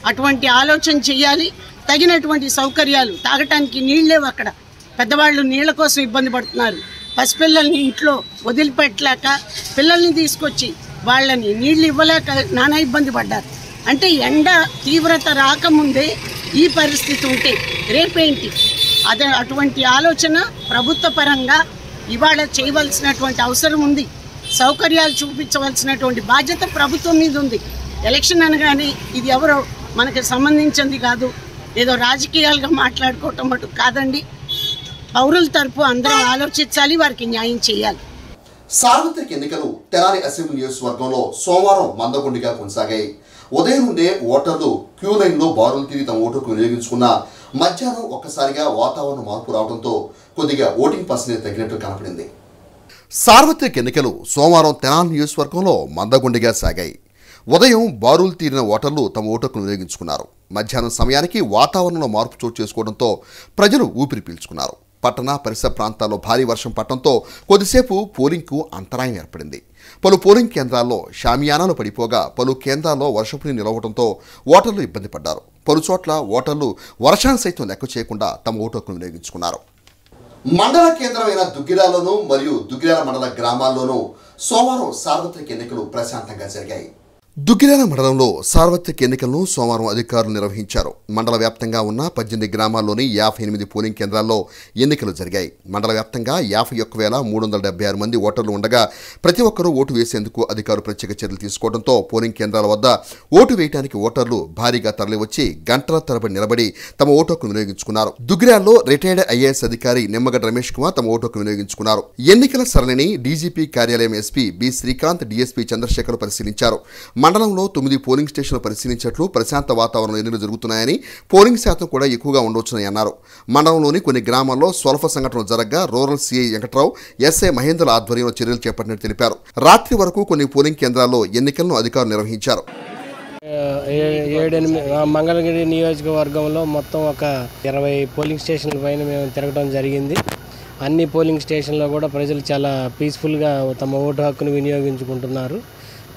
అటువంటి ఆలోచన చేయాలి. తగినటువంటి సౌకర్యాలు, తాగటానికి నీళ్ళేవు. అక్కడ పెద్దవాళ్ళు నీళ్ల కోసం ఇబ్బంది పడుతున్నారు. పసిపిల్లల్ని ఇంట్లో వదిలిపెట్టలేక పిల్లల్ని తీసుకొచ్చి వాళ్ళని నీళ్లు ఇవ్వలేక నానా ఇబ్బంది పడ్డారు. అంటే ఎండ తీవ్రత రాకముందే ఈ పరిస్థితి ఉంటే రేపేంటి? అదే అటువంటి ఆలోచన ప్రభుత్వ పరంగా ఇవాళ చేయవలసినటువంటి అవసరం ఉంది. సౌకర్యాలు చూపించవలసినటువంటి బాధ్యత ప్రభుత్వం మీద ఉంది. ఎలక్షన్ అనగానే ఇది ఎవరో మనకు సంబంధించింది కాదు, ఏదో రాజకీయాలుగా మాట్లాడుకోవటం మటు కాదండి. పౌరుల తరపు అందరం ఆలోచించాలి, వారికి న్యాయం చేయాలి.
సార్వత్రిక ఎన్నికలు తెనాలి అసెంబ్లీ నియోజకవర్గంలో సోమవారం మందకొండిగా కొనసాగాయి. ఉదయం నుండే ఓటర్లు క్యూ లైన్లో బారులు తీరి తమ ఓటుకు వినియోగించుకున్న మధ్యాహ్నం ఒక్కసారిగా వాతావరణ మార్పు రావడంతో కొద్దిగా ఓటింగ్ పర్సెంటేజ్ తగ్గినట్టు కనపడింది. సార్వత్రిక ఎన్నికలు సోమవారం తెనాలి నియోజకవర్గంలో మందకొండిగా సాగాయి. ఉదయం బారులు తీరిన ఓటర్లు తమ ఓటుకు వినియోగించుకున్నారు. మధ్యాహ్నం సమయానికి వాతావరణంలో మార్పు చోటు చేసుకోవడంతో ప్రజలు ఊపిరి పీల్చుకున్నారు. పట్టణ పరిసర ప్రాంతాల్లో భారీ వర్షం పడటంతో కొద్దిసేపు పోలింగ్కు అంతరాయం ఏర్పడింది. పలు పోలింగ్ కేంద్రాల్లో షామియానాలు పడిపోగా పలు కేంద్రాల్లో వర్షపు నీరు నిలవడంతో ఓటర్లు ఇబ్బంది పడ్డారు. పలు చోట్ల ఓటర్లు వర్షాన్ని సైతం లెక్క చేయకుండా తమ ఓటు హక్కును వినియోగించుకున్నారు. మండల కేంద్రమైన దుగ్గిరాల్లోనూ మరియు దుగ్గిరాల మండల గ్రామాల్లోనూ సోమవారం సార్వత్రిక ఎన్నికలు ప్రశాంతంగా జరిగాయి. దుగ్గిరాల మండలంలో సార్వత్రిక ఎన్నికలను సోమవారం అధికారులు నిర్వహించారు. మండల వ్యాప్తంగా ఉన్న 18 గ్రామాల్లోని 58 పోలింగ్ కేంద్రాల్లో ఎన్నికలు జరిగాయి. మండల వ్యాప్తంగా 51,376 మంది ఓటర్లు ఉండగా ప్రతి ఒక్కరూ ఓటు వేసేందుకు అధికారులు ప్రత్యేక చర్యలు తీసుకోవడంతో పోలింగ్ కేంద్రాల వద్ద ఓటు వేయడానికి ఓటర్లు భారీగా తరలివచ్చి గంటల తరబడి నిలబడి తమ ఓటు హక్కును వినియోగించుకున్నారు. దుగ్గిరాల్లో రిటైర్డ్ ఐఏఎస్ అధికారి నిమ్మగడ్డ రమేష్ కుమార్ తమ ఓటు హక్కును వినియోగించుకున్నారు. ఎన్నికల సరళిని డీజీపీ కార్యాలయం SP B Srikanth, DSP Chandrashekar పరిశీలించారు. మండలంలో 9 పోలింగ్ స్టేషన్లు పరిశీలించినట్లు, ప్రశాంత వాతావరణంలో ఎన్నికలు జరుగుతున్నాయని, పోలింగ్ శాతం కూడా ఎక్కువగా ఉండవచ్చునని అన్నారు. మండలంలోని కొన్ని గ్రామాల్లో స్వల్ప సంఘటనలు జరగగా rural CI Venkatrao, SI Mahendra ఆధ్వర్యంలో చర్యలు చేపట్టినట్టు తెలిపారు. రాత్రి వరకు కొన్ని పోలింగ్ కేంద్రాల్లో ఎన్నికలను అధికారులు నిర్వహించారు.
మంగళగిరి నియోజకవర్గంలో మొత్తం ఒక 20 పోలింగ్ స్టేషన్ల పైన మేము తిరగడం జరిగింది. అన్ని పోలింగ్ స్టేషన్లో కూడా ప్రజలు చాలా పీస్ఫుల్గా తమ ఓటు హక్కును వినియోగించుకుంటున్నారు.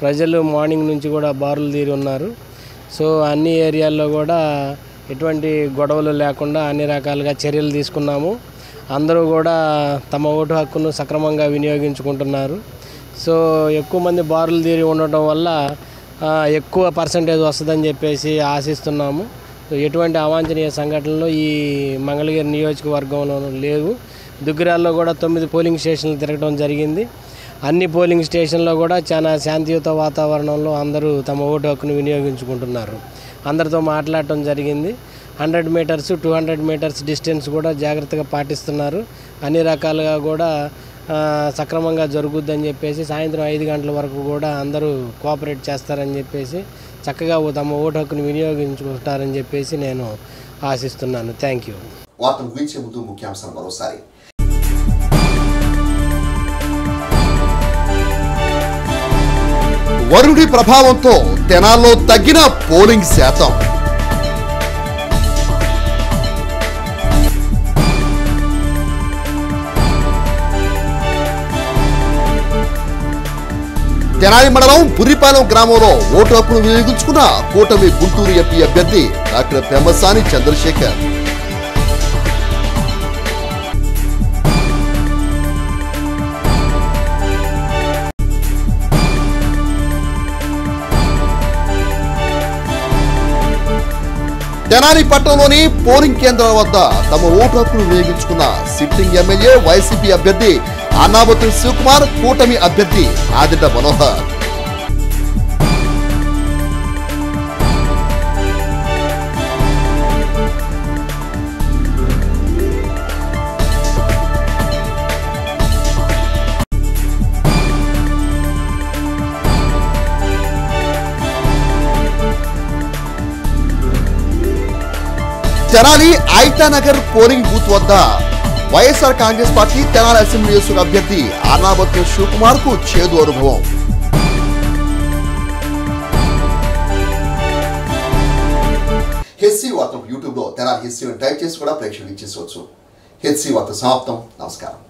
ప్రజలు మార్నింగ్ నుంచి కూడా బారులు తీరి ఉన్నారు. సో అన్ని ఏరియాల్లో కూడా ఎటువంటి గొడవలు లేకుండా అన్ని రకాలుగా చర్యలు తీసుకున్నాము. అందరూ కూడా తమ ఓటు హక్కును సక్రమంగా వినియోగించుకుంటున్నారు. సో ఎక్కువ మంది బారులు తీరి ఉండటం వల్ల ఎక్కువ పర్సంటేజ్ వస్తుందని చెప్పేసి ఆశిస్తున్నాము. ఎటువంటి అవాంఛనీయ సంఘటనలు ఈ మంగళగిరి నియోజకవర్గంలో లేవు. దుగ్గిరాల్లో కూడా 9 పోలింగ్ స్టేషన్లు తిరగడం జరిగింది. అన్ని పోలింగ్ స్టేషన్లో కూడా చాలా శాంతియుత వాతావరణంలో అందరూ తమ ఓటు హక్కును వినియోగించుకుంటున్నారు. అందరితో మాట్లాడటం జరిగింది. 100 మీటర్స్ 200 మీటర్స్ డిస్టెన్స్ కూడా జాగ్రత్తగా పాటిస్తున్నారు. అన్ని రకాలుగా కూడా సక్రమంగా జరుగుద్దని చెప్పేసి సాయంత్రం 5 గంటల వరకు కూడా అందరూ కోఆపరేట్ చేస్తారని చెప్పేసి చక్కగా తమ ఓటు హక్కును వినియోగించుకుంటారని చెప్పేసి నేను ఆశిస్తున్నాను. Thank you.
వార్త ముగించే ముందు ముఖ్యాంశాలు మరోసారి. వరుడి ప్రభావంతో తెనాల్లో తగ్గిన పోలింగ్ శాతం. తెనాలి మండలం బుర్రిపాలెం గ్రామంలో ఓటు హక్కును వినియోగించుకున్న కూటమి గుంటూరు ఎంపీ అభ్యర్థి డాక్టర్ పెమ్మసాని చంద్రశేఖర్. తెనాలి పట్టణంలోని పోలింగ్ కేంద్రాల వద్ద తమ ఓటు హక్కును వినియోగించుకున్న సిట్టింగ్ ఎమ్మెల్యే వైసీపీ అభ్యర్థి అన్నాబత్తుల శివకుమార్, కూటమి అభ్యర్థి ఆదిట మనోహర్. తెనాలి ఐతానగర్ పోలింగ్ బూత్ వద్ద వైఎస్ఆర్ కాంగ్రెస్ పార్టీ తెనాలి అసెంబ్లీ నియోజకవర్గ అభ్యర్థి అన్నాబత్తుల శివకుమార్ కు చేదు అనుభవం. హెచ్సి వార్త యూట్యూబ్ లో తెనాలి హెచ్సి టైప్ చేసి కూడా ప్రేక్షకులు ఇచ్చేసుకోవచ్చు. హెచ్సి వార్త సమాప్తం. నమస్కారం.